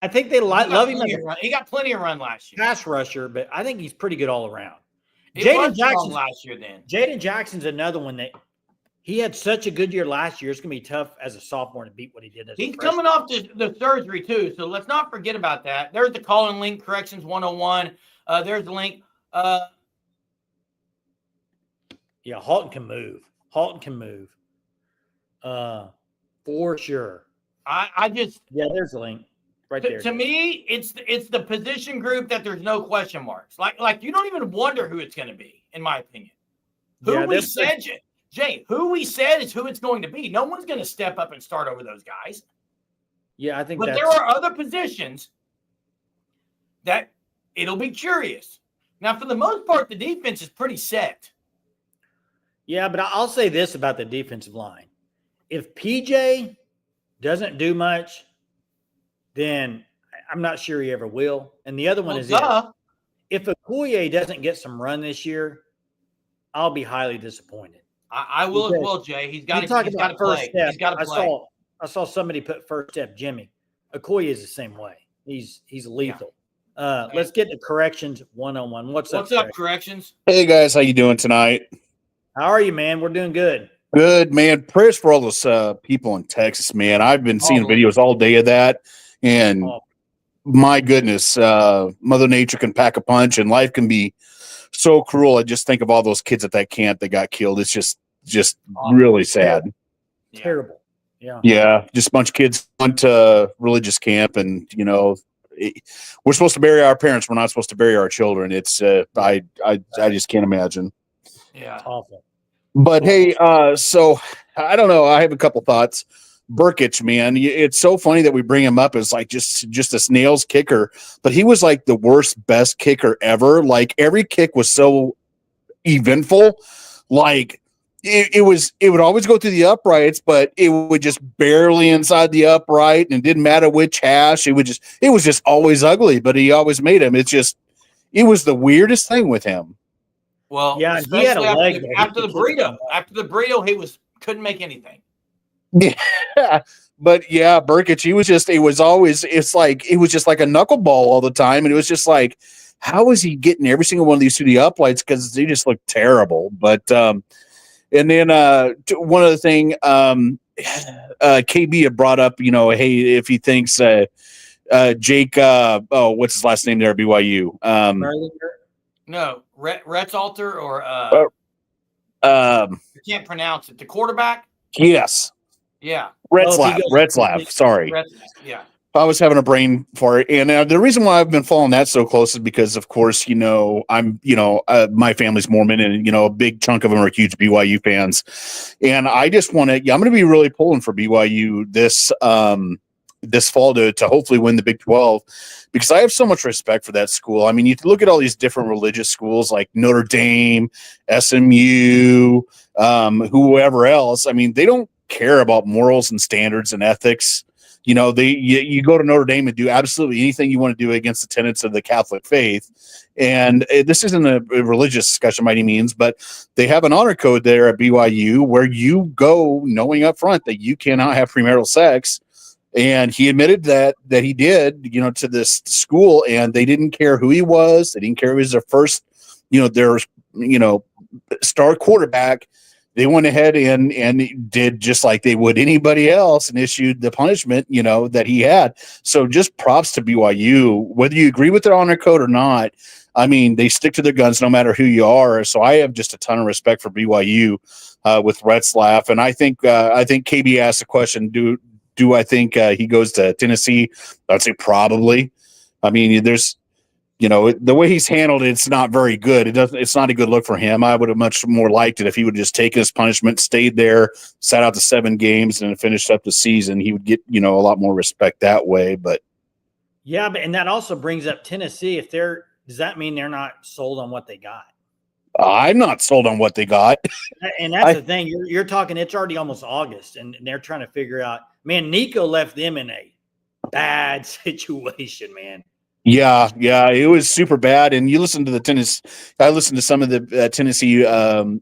Speaker 2: I think they love him as
Speaker 1: He got plenty of run last year.
Speaker 2: pass rusher, but I think he's pretty good all around.
Speaker 1: Jaden Jackson last year then.
Speaker 2: Jaden Jackson's another one that He had such a good year last year. It's going to be tough as a sophomore to beat what he did as a
Speaker 1: He's
Speaker 2: freshman.
Speaker 1: coming off the surgery too, so let's not forget about that. There's the call-in link, Corrections 101. There's the link.
Speaker 2: Yeah, Halton can move. Halton can move. For sure.
Speaker 1: I just
Speaker 2: there's the link right there.
Speaker 1: to me, it's the position group that there's no question marks. Like you don't even wonder who it's going to be, in my opinion. Who we said, Jay, who we said is who it's going to be. No one's going to step up and start over those guys.
Speaker 2: Yeah, I think
Speaker 1: but there are other positions that it'll be curious. Now, for the most part, the defense is pretty set.
Speaker 2: Yeah, but I'll say this about the defensive line. If PJ doesn't do much, then I'm not sure he ever will. And the other one is if Okoye doesn't get some run this year, I'll be highly disappointed.
Speaker 1: I will as well, Jay. He's got to play. He's got to play.
Speaker 2: I saw somebody put first step Jimmy. Okoye is the same way. He's lethal. Yeah. Let's get to Corrections 101. What's up,
Speaker 1: Corrections?
Speaker 4: Hey guys, how you doing tonight?
Speaker 2: How are you, man? We're doing good.
Speaker 4: Good, man. Prayers for all those people in Texas, man. I've been seeing videos all day of that, and my goodness, Mother Nature can pack a punch, and life can be so cruel. I just think of all those kids at that camp that got killed. It's just really sad.
Speaker 2: Terrible. Yeah.
Speaker 4: Yeah. Just a bunch of kids went to religious camp, and we're supposed to bury our parents. We're not supposed to bury our children. It's I just can't imagine.
Speaker 1: Yeah.
Speaker 2: It's awful.
Speaker 4: But hey, so I don't know. I have a couple thoughts. Burkich, man, it's so funny that we bring him up as like just a snail's kicker, but he was like the best kicker ever. Like every kick was so eventful. Like it would always go through the uprights, but it would just barely inside the upright, and it didn't matter which hash. It was just always ugly, but he always made him. It was the weirdest thing with him.
Speaker 1: Well,
Speaker 2: yeah, he had a leg
Speaker 1: after the burrito. After the burrito, he couldn't make anything.
Speaker 4: Yeah, but yeah, Burkich, it was just like it was just like a knuckleball all the time, and it was just like, how is he getting every single one of these through the uprights? Because they just look terrible. But and then one other thing, KB had brought up, hey, if he thinks Jake, what's his last name there at BYU?
Speaker 1: No, Retzalter or I can't pronounce it. The quarterback.
Speaker 4: Yes.
Speaker 1: Yeah.
Speaker 4: Retzlaff. Sorry.
Speaker 1: Yeah.
Speaker 4: I was having a brain fart. And the reason why I've been following that so close is because, of course, I'm, my family's Mormon, and, a big chunk of them are huge BYU fans. And I just want to, I'm going to be really pulling for BYU this fall to hopefully win the Big 12, because I have so much respect for that school. I mean, you look at all these different religious schools like Notre Dame, SMU, whoever else. I mean, they don't care about morals and standards and ethics. You go to Notre Dame and do absolutely anything you want to do against the tenets of the Catholic faith. And this isn't a religious discussion by any means, but they have an honor code there at BYU where you go knowing up front that you cannot have premarital sex. And he admitted that he did, to this school, and they didn't care who he was. They didn't care if he was their first, their star quarterback. They went ahead and did just like they would anybody else and issued the punishment, that he had. So just props to BYU, whether you agree with their honor code or not. I mean, they stick to their guns no matter who you are. So I have just a ton of respect for BYU with Retzlaff. And I think KB asked the question, do I think he goes to Tennessee? I'd say probably. I mean, there's, the way he's handled it, it's not very good. It's not a good look for him. I would have much more liked it if he would just take his punishment, stayed there, sat out the 7 games, and finished up the season. He would get, a lot more respect that way. But
Speaker 2: yeah, and that also brings up Tennessee. Does that mean they're not sold on what they got?
Speaker 4: I'm not sold on what they got.
Speaker 2: And that's the thing. You're talking, it's already almost August, and they're trying to figure out, man, Nico left them in a bad situation, man.
Speaker 4: Yeah, it was super bad. And you listen to the tennis. I listened to some of the Tennessee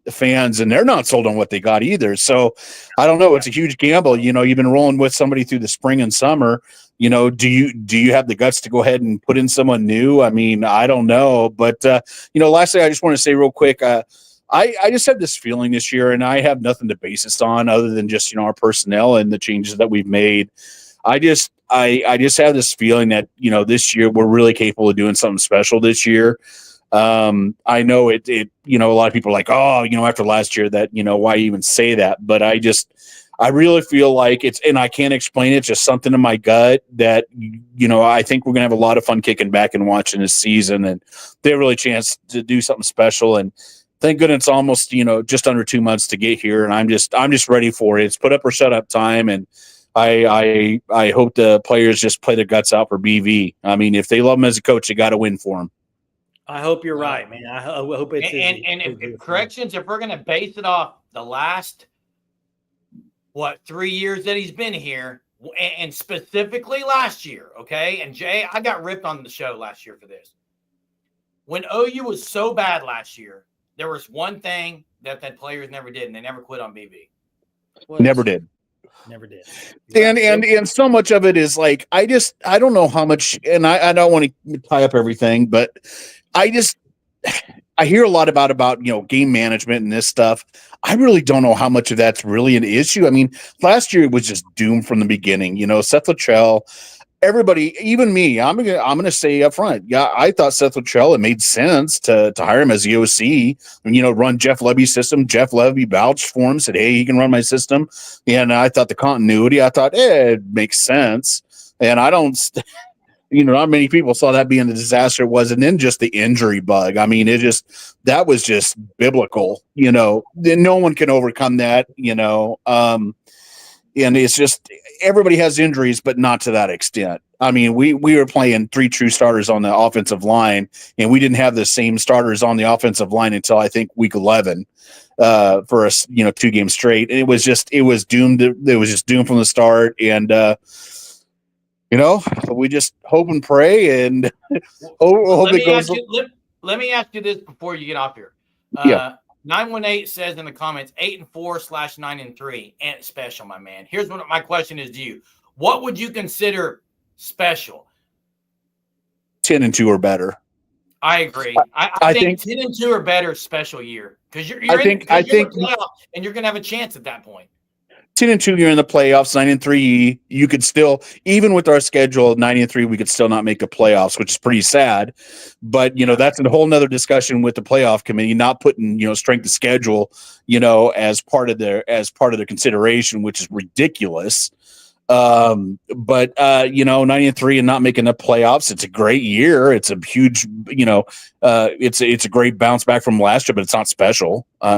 Speaker 4: fans, and they're not sold on what they got either. So I don't know. It's a huge gamble. You've been rolling with somebody through the spring and summer. Do you have the guts to go ahead and put in someone new? I mean, I don't know. But lastly, I just want to say real quick, I just have this feeling this year, and I have nothing to base this on other than just, our personnel and the changes that we've made. I just have this feeling that, this year we're really capable of doing something special this year. I know it, a lot of people are like, oh, after last year that, why even say that? But I really feel like and I can't explain it. It's just something in my gut that, I think we're going to have a lot of fun kicking back and watching this season, and they have really a chance to do something special. And thank goodness it's almost, just under 2 months to get here. And I'm just ready for it. It's put up or shut up time. And I hope the players just play their guts out for BV. I mean, if they love him as a coach, you got to win for him.
Speaker 2: I hope you're right, man. I hope it's
Speaker 1: and if corrections, if we're going to base it off the last 3 years that he's been here, and specifically last year, okay? And Jay, I got ripped on the show last year for this. When OU was so bad last year, there was one thing that players never did, and they never quit on BV.
Speaker 4: Never did.
Speaker 2: Never did.
Speaker 4: And so much of it is like, I don't know how much, and I don't want to tie up everything, but I hear a lot about game management and this stuff. I really don't know how much of that's really an issue. I mean, last year it was just doomed from the beginning. Seth Luttrell, everybody, even me, I'm gonna say up front, yeah, I thought Seth Luttrell, it made sense to hire him as the OC and run Jeff Levy's system. Jeff Levy vouched for him, said, hey, he can run my system. And I thought the continuity, I thought it makes sense. And I don't not many people saw that being the disaster it was. And then just the injury bug. I mean, that was just biblical, no one can overcome that, and it's just everybody has injuries, but not to that extent. I mean, we were playing 3 true starters on the offensive line, and we didn't have the same starters on the offensive line until I think week 11 for us, 2 games straight. And it was doomed. It was just doomed from the start. And, we just hope and pray and hope it goes.
Speaker 1: Let me ask you this before you get off here. 918 says in the comments 8-4/9-3 and special, my man. Here's what my question is to you. What would you consider special?
Speaker 4: 10-2 or better.
Speaker 1: I agree. I think 10-2 or better special year, because you're in the playoff and you're going to have a chance at that point.
Speaker 4: 10-2, you're in the playoffs. 9-3, you could still, even with our schedule 9-3, we could still not make the playoffs, which is pretty sad. But that's a whole nother discussion with the playoff committee, not putting strength of schedule as part of their consideration, which is ridiculous. But 9-3 and not making the playoffs, it's a great year. It's a huge, it's a great bounce back from last year, but it's not special. So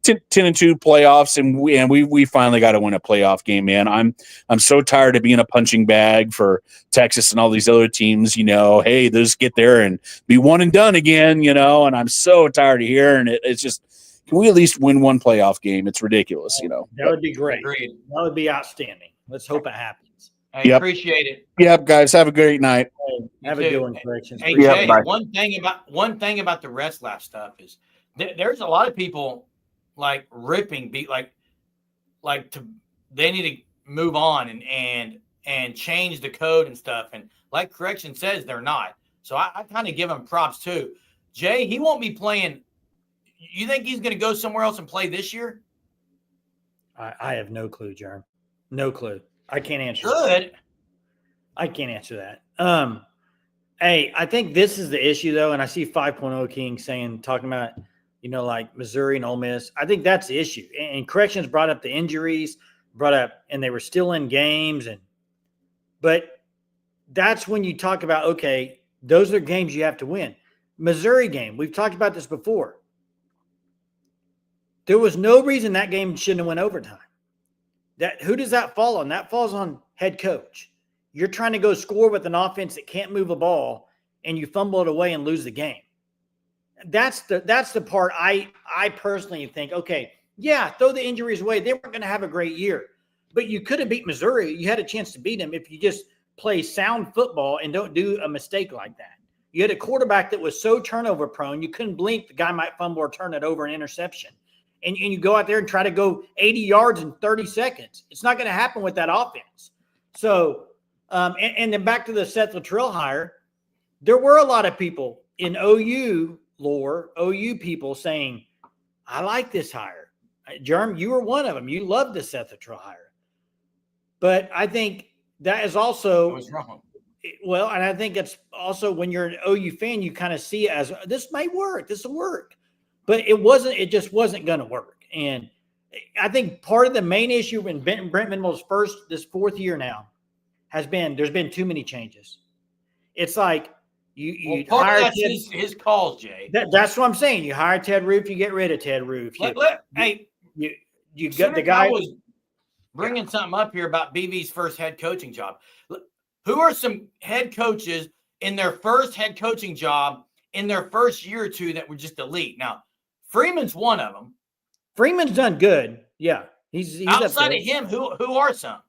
Speaker 4: 10-2 playoffs, and we finally got to win a playoff game, man. I'm so tired of being a punching bag for Texas and all these other teams. Hey, they just get there and be one and done again. And I'm so tired of hearing it. It's just, can we at least win one playoff game? It's ridiculous,
Speaker 2: That would be great. Agreed. That would be outstanding. Let's hope it happens.
Speaker 1: I appreciate it.
Speaker 4: Yep, guys, have a great night.
Speaker 2: Have a good one, Corrections.
Speaker 1: Hey, Jay, one thing about the wrestling stuff is there's a lot of people like ripping beat they need to move on and change the code and stuff. And like Correction says, they're not. So I kind of give him props too. Jay, he won't be playing. You think he's going to go somewhere else and play this year?
Speaker 2: I have no clue, Jerm. No clue. I can't answer
Speaker 1: that.
Speaker 2: I can't answer that. Hey, I think this is the issue, though, and I see 5.0 King talking about, like Missouri and Ole Miss. I think that's the issue. And Corrections brought up the injuries, and they were still in games. But that's when you talk about, okay, those are games you have to win. Missouri game, we've talked about this before. There was no reason that game shouldn't have went overtime. Who does that fall on? That falls on head coach. You're trying to go score with an offense that can't move a ball, and you fumble it away and lose the game. That's the part I personally think, okay, yeah, throw the injuries away. They weren't going to have a great year. But you could have beat Missouri. You had a chance to beat them if you just play sound football and don't do a mistake like that. You had a quarterback that was so turnover prone, you couldn't blink. The guy might fumble or turn it over an interception. And you go out there and try to go 80 yards in 30 seconds. It's not going to happen with that offense. So, and then back to the Seth Luttrell hire, there were a lot of people in OU lore, OU people saying, I like this hire. Jerm, you were one of them. You loved the Seth Littrell hire. But I think that is
Speaker 1: I
Speaker 2: also
Speaker 1: was wrong.
Speaker 2: well, and I think it's also when you're an OU fan, you kind of see it as this may work, this will work. But it just wasn't going to work. And I think part of the main issue in Brent Venables' this fourth year now has been there's been too many changes. It's like you
Speaker 1: Part
Speaker 2: hire
Speaker 1: of that's
Speaker 2: Ted,
Speaker 1: his calls, Jay.
Speaker 2: that's what I'm saying. You hire Ted Roof, you get rid of Ted Roof.
Speaker 1: Hey,
Speaker 2: You got the guy
Speaker 1: was bringing something up here about BV's first head coaching job. Who are some head coaches in their first head coaching job in their first year or two that were just elite? Now, Freeman's one of them.
Speaker 2: Freeman's done good. Yeah. He's
Speaker 1: outside of him, who are some?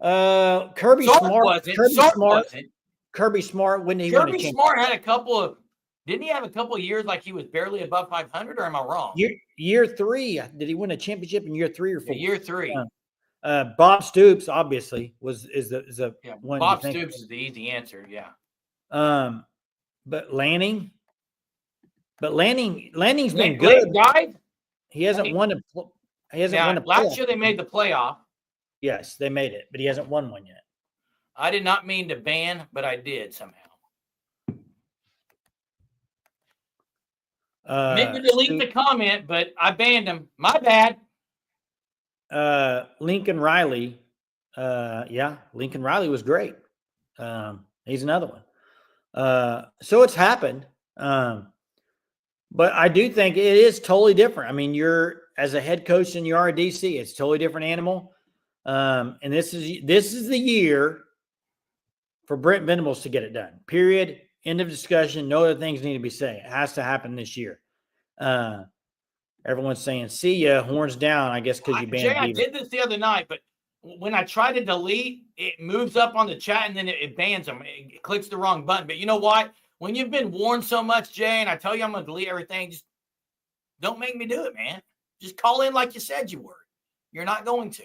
Speaker 2: Kirby
Speaker 1: Sark
Speaker 2: Smart.
Speaker 1: wasn't.
Speaker 2: Kirby
Speaker 1: Sark
Speaker 2: Smart.
Speaker 1: wasn't.
Speaker 2: Kirby Smart when he
Speaker 1: Kirby Smart had a couple of didn't he have a couple of years like he was barely above 500 or am I wrong?
Speaker 2: Year 3. Did he win a championship in year 3 or 4?
Speaker 1: Year 3.
Speaker 2: Bob Stoops obviously is the one.
Speaker 1: Bob Stoops is the easy answer. Yeah.
Speaker 2: But Lanning's been
Speaker 1: Late
Speaker 2: good.
Speaker 1: guy.
Speaker 2: He hasn't won a
Speaker 1: last year they made the playoff.
Speaker 2: Yes, they made it, but he hasn't won one yet.
Speaker 1: I did not mean to ban, but I did somehow. Maybe delete the comment, but I banned him. My bad.
Speaker 2: Lincoln Riley. Lincoln Riley was great. He's another one. So it's happened. But I do think it is totally different. I mean, you're as a head coach in your RDC, it's a totally different animal. And this is the year for Brent Venables to get it done. Period. End of discussion. No other things need to be said. It has to happen this year. Everyone's saying, see ya, horns down, I guess, because you banned
Speaker 1: I did this the other night, but when I try to delete, it moves up on the chat and then it bans them. It clicks the wrong button. But you know what? When you've been warned so much, Jay, and I tell you I'm going to delete everything, just don't make me do it, man. Just call in like you said you were. You're not going to.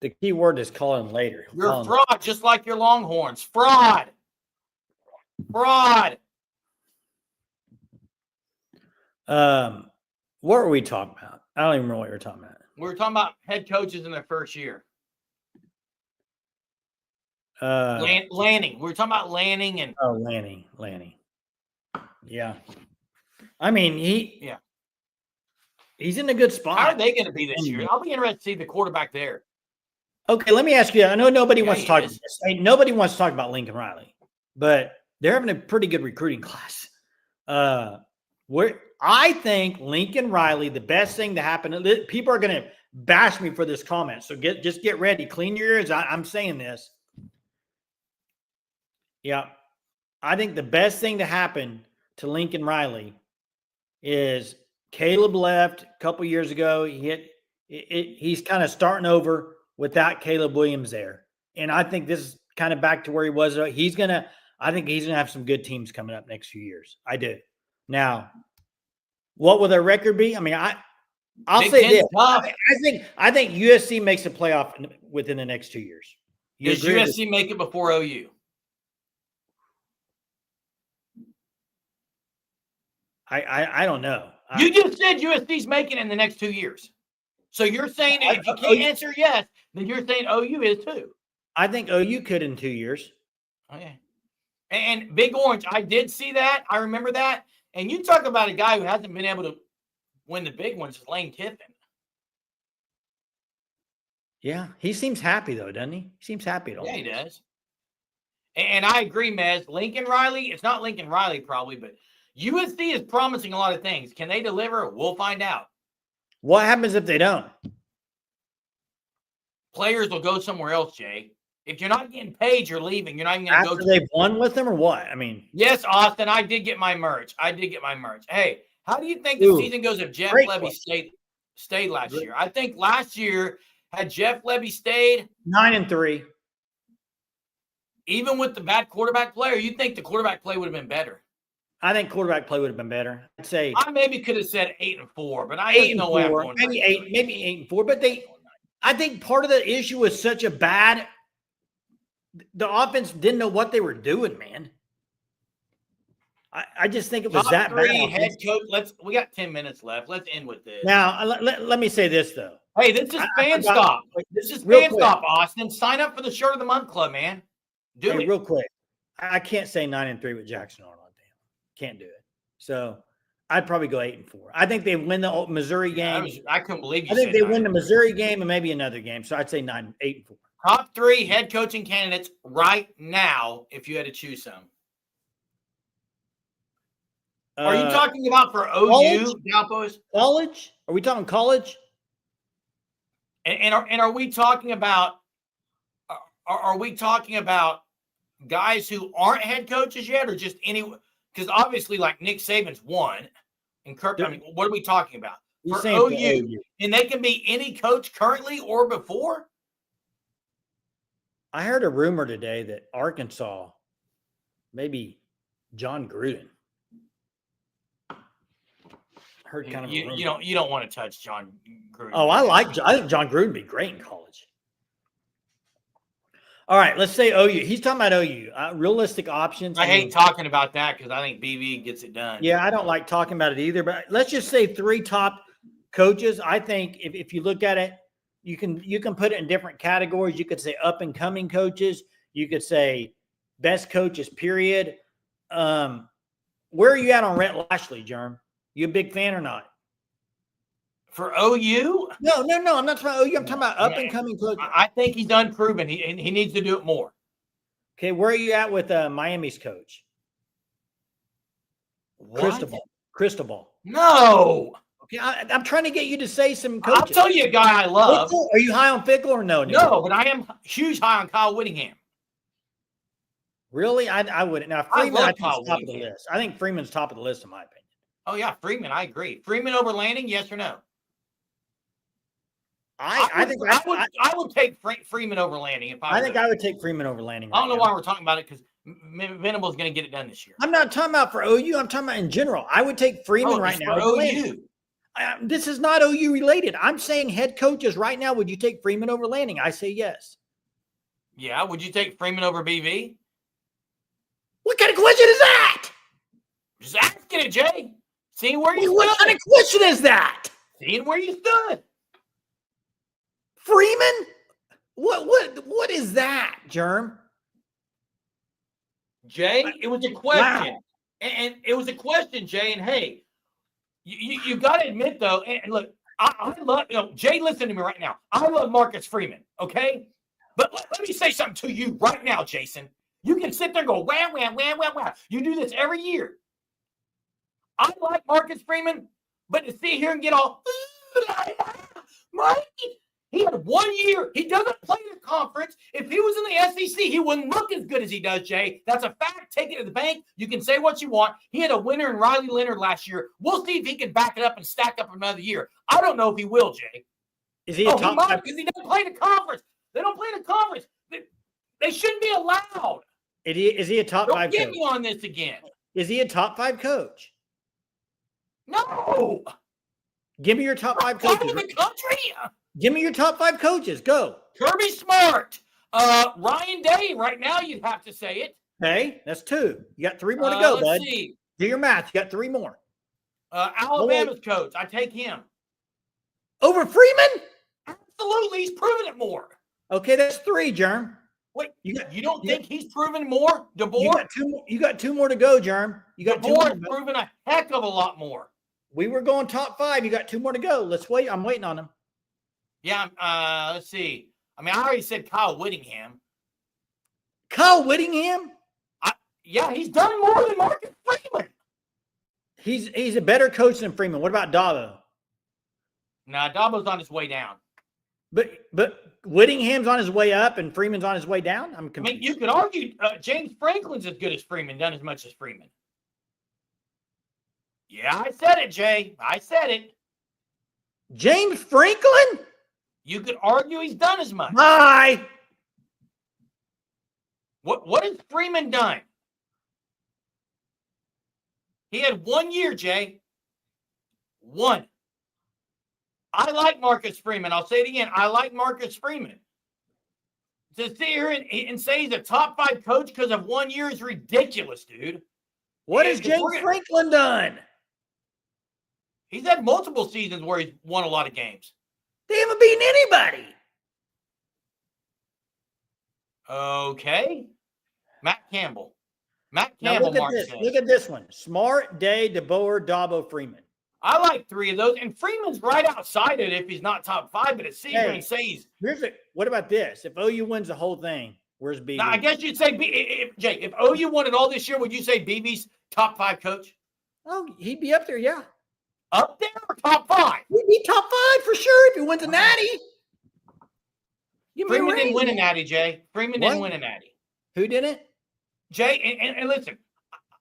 Speaker 2: The key word is calling later.
Speaker 1: You're a fraud, just like your Longhorns. Fraud. Fraud.
Speaker 2: What were we talking about? I don't even remember what we were talking about.
Speaker 1: We were talking about head coaches in their first year. Lanning. We were talking about Lanning and
Speaker 2: Lanning. Yeah. I mean, he's in a good spot.
Speaker 1: How are they going to be this year? I'll be interested to see the quarterback there.
Speaker 2: Okay, let me ask you. I know nobody wants to talk about this. Nobody wants to talk about Lincoln Riley, but they're having a pretty good recruiting class. I think Lincoln Riley, the best thing to happen. People are going to bash me for this comment, so just get ready. Clean your ears. I'm saying this. Yeah, I think the best thing to happen to Lincoln Riley is Caleb left a couple years ago. He's kind of starting over without Caleb Williams there, and I think this is kind of back to where he was. I think he's gonna have some good teams coming up next few years. I do. Now, what will their record be? I mean, I'll say this. I think USC makes a playoff within the next 2 years.
Speaker 1: Does USC make it before OU?
Speaker 2: I don't know.
Speaker 1: You just said USC's making it in the next 2 years. So you're saying if you can't answer yes, then you're saying OU is too.
Speaker 2: I think OU could in 2 years.
Speaker 1: Okay. And Big Orange, I did see that. I remember that. And you talk about a guy who hasn't been able to win the big ones, Lane Kiffin.
Speaker 2: Yeah, he seems happy though, doesn't he? He seems happy at all.
Speaker 1: Yeah, he does. And I agree, Mez. Lincoln Riley, it's not Lincoln Riley probably, but USC is promising a lot of things. Can they deliver? We'll find out.
Speaker 2: What happens if they don't?
Speaker 1: Players will go somewhere else, Jay. If you're not getting paid, you're leaving. You're not even going to go.
Speaker 2: After they've won with them or what? I mean.
Speaker 1: Yes, Austin, I did get my merch. Hey, how do you think the season goes if Jeff Levy stayed last year? I think last year, had Jeff Levy stayed
Speaker 2: 9-3.
Speaker 1: Even with the bad quarterback play, or you think the quarterback play would have been better?
Speaker 2: I think quarterback play would have been better. I'd say
Speaker 1: I maybe could have said 8-4, but I ain't no way I'm going
Speaker 2: maybe 8-4. But I think part of the issue was such a bad. The offense didn't know what they were doing, man. I just think it was
Speaker 1: Top
Speaker 2: that
Speaker 1: three
Speaker 2: bad.
Speaker 1: head coach. We got 10 minutes left. Let's end with this.
Speaker 2: Now, let me say this, though.
Speaker 1: Hey, this is fan
Speaker 2: forgot-
Speaker 1: stop.
Speaker 2: wait,
Speaker 1: This is
Speaker 2: real
Speaker 1: fan
Speaker 2: quick.
Speaker 1: stop, Austin. Sign up for the Shirt of the Month Club, man. Do
Speaker 2: Hey,
Speaker 1: it.
Speaker 2: real quick. I can't say 9-3 with Jackson Arnold. Can't do it. So I'd probably go 8-4. I think they win the Missouri game.
Speaker 1: I couldn't believe you
Speaker 2: I think
Speaker 1: said
Speaker 2: they win the
Speaker 1: 9-3.
Speaker 2: Missouri game and maybe another game. So I'd say 8-4.
Speaker 1: Top three head coaching candidates right now, if you had to choose some. Are you talking about for OU, Galpos?
Speaker 2: College? Are we talking college?
Speaker 1: And are we talking about? Are we talking about guys who aren't head coaches yet, or just any? Because obviously, like Nick Saban's one, and Kirk. I mean, what are we talking about for OU? And they can be any coach currently or before.
Speaker 2: I heard a rumor today that Arkansas, maybe John Gruden. Heard kind of a rumor.
Speaker 1: You don't want to touch John Gruden.
Speaker 2: Oh, I think John Gruden would be great in college. All right, let's say OU. He's talking about OU. Realistic options.
Speaker 1: I hate talking about that because I think BB gets it done.
Speaker 2: Yeah, I don't like talking about it either. But let's just say 3 top coaches. I think if you look at it, you can put it in different categories. You could say up and coming coaches. You could say best coaches. Period. Where are you at on Rhett Lashley, Jerm? You a big fan or not?
Speaker 1: For OU?
Speaker 2: No. I'm not talking about OU. I'm talking about up and coming coaches.
Speaker 1: I think he's unproven. He needs to do it more.
Speaker 2: Okay, where are you at with Miami's coach?
Speaker 1: What?
Speaker 2: Cristobal.
Speaker 1: No.
Speaker 2: Okay, I'm trying to get you to say some coaches.
Speaker 1: I'll tell you a guy I love.
Speaker 2: Fickle? Are you high on Fickle or no?
Speaker 1: No, but I am huge high on Kyle Whittingham.
Speaker 2: Really? I wouldn't. Now, Freeman, I think is top of the list. I think Freeman's top of the list, in my opinion.
Speaker 1: Oh, yeah, Freeman, I agree. Freeman over Lanning, yes or no?
Speaker 2: I
Speaker 1: would take Freeman over Lanning if I
Speaker 2: would take Freeman over Lanning.
Speaker 1: I don't know why we're talking about it because Venable's going to get it done this year.
Speaker 2: I'm not talking about for OU. I'm talking about in general. I would take Freeman right now.
Speaker 1: For OU.
Speaker 2: This is not OU related. I'm saying head coaches right now. Would you take Freeman over Lanning? I say yes.
Speaker 1: Yeah. Would you take Freeman over BV?
Speaker 2: What kind of question is that?
Speaker 1: Just asking it, Jay. Seeing where you stood.
Speaker 2: What kind of question is that?
Speaker 1: Seeing where you stood.
Speaker 2: Freeman? What is that, Germ?
Speaker 1: Jay, it was a question.
Speaker 2: Wow.
Speaker 1: And it was a question, Jay. And hey, you got to admit, though, and look, I love, Jay, listen to me right now. I love Marcus Freeman, okay? But let me say something to you right now, Jason. You can sit there and go, wah, wah, wah, wah, wah. You do this every year. I like Marcus Freeman, but to sit here and get all, Mike, he had 1 year. He doesn't play the conference. If he was in the SEC, he wouldn't look as good as he does, Jay. That's a fact. Take it to the bank. You can say what you want. He had a winner in Riley Leonard last year. We'll see if he can back it up and stack up another year. I don't know if he will, Jay.
Speaker 2: Is he a top five?
Speaker 1: Because he doesn't play the conference. They don't play the conference. They shouldn't be allowed.
Speaker 2: Is he a top
Speaker 1: Don't
Speaker 2: five
Speaker 1: get
Speaker 2: coach?
Speaker 1: me on this again.
Speaker 2: Is he a top 5 coach?
Speaker 1: No.
Speaker 2: Give me your top 5
Speaker 1: Top
Speaker 2: coaches.
Speaker 1: in the country.
Speaker 2: Give me your top 5 coaches. Go.
Speaker 1: Kirby Smart. Ryan Day. Right now, you'd have to say it.
Speaker 2: Okay, that's 2. You got 3 more to go, bud.
Speaker 1: Let's see.
Speaker 2: Do your math. You got 3 more.
Speaker 1: Alabama's coach. I take him.
Speaker 2: Over Freeman?
Speaker 1: Absolutely. He's proven it more.
Speaker 2: Okay, that's 3, Germ.
Speaker 1: Wait, you don't think he's proven more? DeBoer?
Speaker 2: You got 2 more to go, Germ. You got 2 more.
Speaker 1: DeBoer's proven a heck of a lot more.
Speaker 2: We were going top 5. You got 2 more to go. Let's wait. I'm waiting on him.
Speaker 1: Yeah, let's see. I mean, I already said Kyle Whittingham.
Speaker 2: Kyle Whittingham?
Speaker 1: Yeah, he's done more than Marcus Freeman.
Speaker 2: He's a better coach than Freeman. What about Dabo?
Speaker 1: Nah, Dabo's on his way down.
Speaker 2: But Whittingham's on his way up and Freeman's on his way down? I'm confused.
Speaker 1: I mean, you could argue James Franklin's as good as Freeman, done as much as Freeman. Yeah, I said it, Jay. I said it.
Speaker 2: James Franklin?
Speaker 1: You could argue he's done as much.
Speaker 2: Bye.
Speaker 1: What has Freeman done? He had 1 year, Jay. 1. I like Marcus Freeman. I'll say it again. I like Marcus Freeman. To sit here and say he's a top 5 coach because of 1 year is ridiculous, dude.
Speaker 2: What has
Speaker 1: If
Speaker 2: James
Speaker 1: we're-
Speaker 2: Franklin done?
Speaker 1: He's had multiple seasons where he's won a lot of games.
Speaker 2: They haven't beaten anybody.
Speaker 1: Okay. Matt Campbell.
Speaker 2: Now
Speaker 1: Mark
Speaker 2: this.
Speaker 1: says.
Speaker 2: Look at this one. Smart, Day, DeBoer, Dabo, Freeman.
Speaker 1: I like 3 of those. And Freeman's right outside it if he's not top 5, but it's Seaver
Speaker 2: Hey,
Speaker 1: and Says.
Speaker 2: What about this? If OU wins the whole thing, where's BB?
Speaker 1: Now, I guess you'd say, Jake, if OU won it all this year, would you say BB's top 5 coach?
Speaker 2: Oh, he'd be up there, yeah.
Speaker 1: Up there or top 5?
Speaker 2: He'd be top 5 for sure if he wins a natty. Give me a
Speaker 1: Freeman didn't
Speaker 2: ring.
Speaker 1: win a natty, Jay. Freeman didn't win a natty.
Speaker 2: Who didn't?
Speaker 1: Jay, and listen,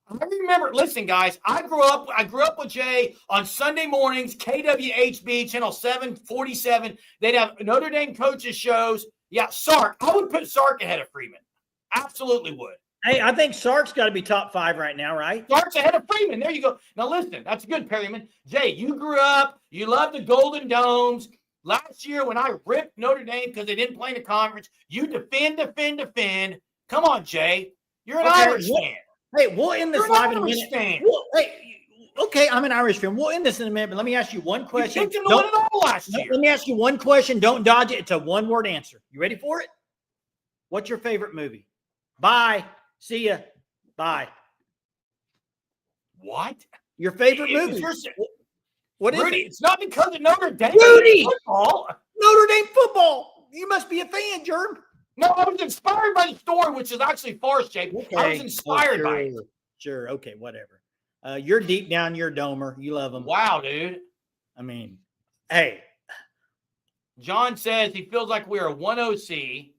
Speaker 1: I remember, listen, guys, I grew up with Jay on Sunday mornings, KWHB, channel 747. They'd have Notre Dame coaches shows. Yeah, Sark. I would put Sark ahead of Freeman. Absolutely would.
Speaker 2: Hey, I think Sark's got to be top 5 right now, right?
Speaker 1: Sark's ahead of Freeman. There you go. Now, listen, that's good, Perryman. Jay, you grew up. You love the Golden Domes. Last year, when I ripped Notre Dame because they didn't play in the conference, you defend. Come on, Jay. You're an Irish fan.
Speaker 2: Hey, we'll end this
Speaker 1: You're an
Speaker 2: live in a
Speaker 1: Irish
Speaker 2: minute.
Speaker 1: fan.
Speaker 2: Okay, I'm an Irish fan. We'll end this in a minute, but let me ask you one question.
Speaker 1: You picked him to win it all last year.
Speaker 2: Let me ask you one question. Don't dodge it. It's a one-word answer. You ready for it? What's your favorite movie? Bye. See ya. Bye.
Speaker 1: What?
Speaker 2: Your favorite
Speaker 1: If
Speaker 2: movie?
Speaker 1: you're-
Speaker 2: What is
Speaker 1: Rudy,
Speaker 2: it?
Speaker 1: it's not because of Notre Dame.
Speaker 2: Rudy!
Speaker 1: Football.
Speaker 2: Notre Dame football. You must be a fan, Germ.
Speaker 1: No, I was inspired by the story, which is actually farce, Jake. I was inspired by it.
Speaker 2: Sure. Okay, whatever. You're deep down, you're a domer. You love them.
Speaker 1: Wow, dude.
Speaker 2: I mean, hey.
Speaker 1: John says he feels like we're a 1 OC,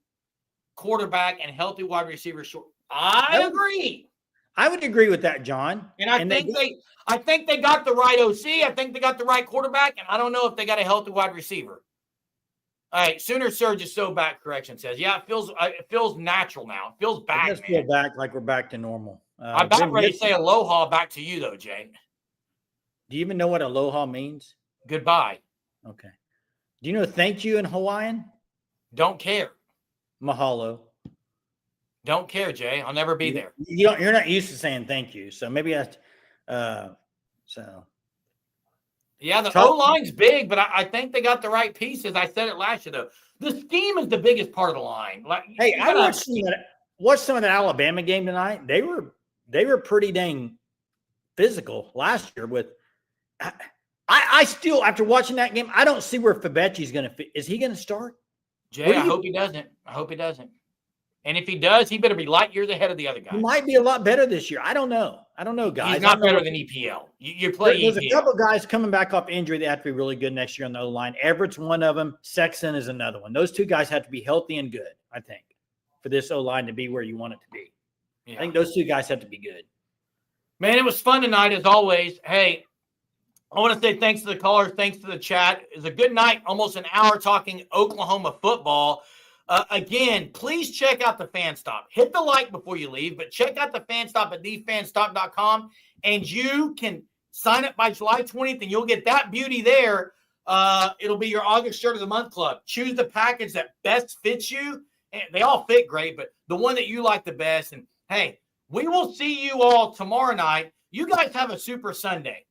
Speaker 1: quarterback, and healthy wide receiver short. I agree.
Speaker 2: I would agree with that, John.
Speaker 1: And I think they got the right OC. I think they got the right quarterback, and I don't know if they got a healthy wide receiver. All right, Sooner Surge is so back. Correction says, yeah, it feels natural now. It feels back.
Speaker 2: Let's feel back like we're back to normal.
Speaker 1: I'm about ready to say aloha back to you, though, Jay.
Speaker 2: Do you even know what aloha means?
Speaker 1: Goodbye.
Speaker 2: Okay. Do you know thank you in Hawaiian?
Speaker 1: Don't care.
Speaker 2: Mahalo.
Speaker 1: Don't care, Jay. I'll never be there.
Speaker 2: You're not used to saying thank you, so maybe that's so.
Speaker 1: Yeah, the O-line's big, but I think they got the right pieces. I said it last year, though. The scheme is the biggest part of the line. Like,
Speaker 2: hey, I watched some of the Alabama game tonight. They were pretty dang physical last year. With I still, after watching that game, I don't see where Fabechi's going to fit. Is he going to start?
Speaker 1: Jay, I hope he doesn't. And if he does, he better be light years ahead of the other guys.
Speaker 2: He might be a lot better this year. I don't know, guys.
Speaker 1: He's not better than EPL. You play
Speaker 2: There's
Speaker 1: EPL.
Speaker 2: a couple guys coming back off injury that have to be really good next year on the O-line. Everett's one of them. Sexton is another one. Those two guys have to be healthy and good, I think, for this O-line to be where you want it to be. Yeah. I think those two guys have to be good.
Speaker 1: Man, it was fun tonight as always. Hey, I want to say thanks to the callers. Thanks to the chat. It was a good night, almost an hour talking Oklahoma football. Again, please check out the Fan Stop. Hit the like before you leave, but check out the Fan Stop at thefanstop.com, and you can sign up by July 20th, and you'll get that beauty there. It'll be your August Shirt of the Month Club. Choose the package that best fits you. And they all fit great, but the one that you like the best. And, hey, we will see you all tomorrow night. You guys have a super Sunday.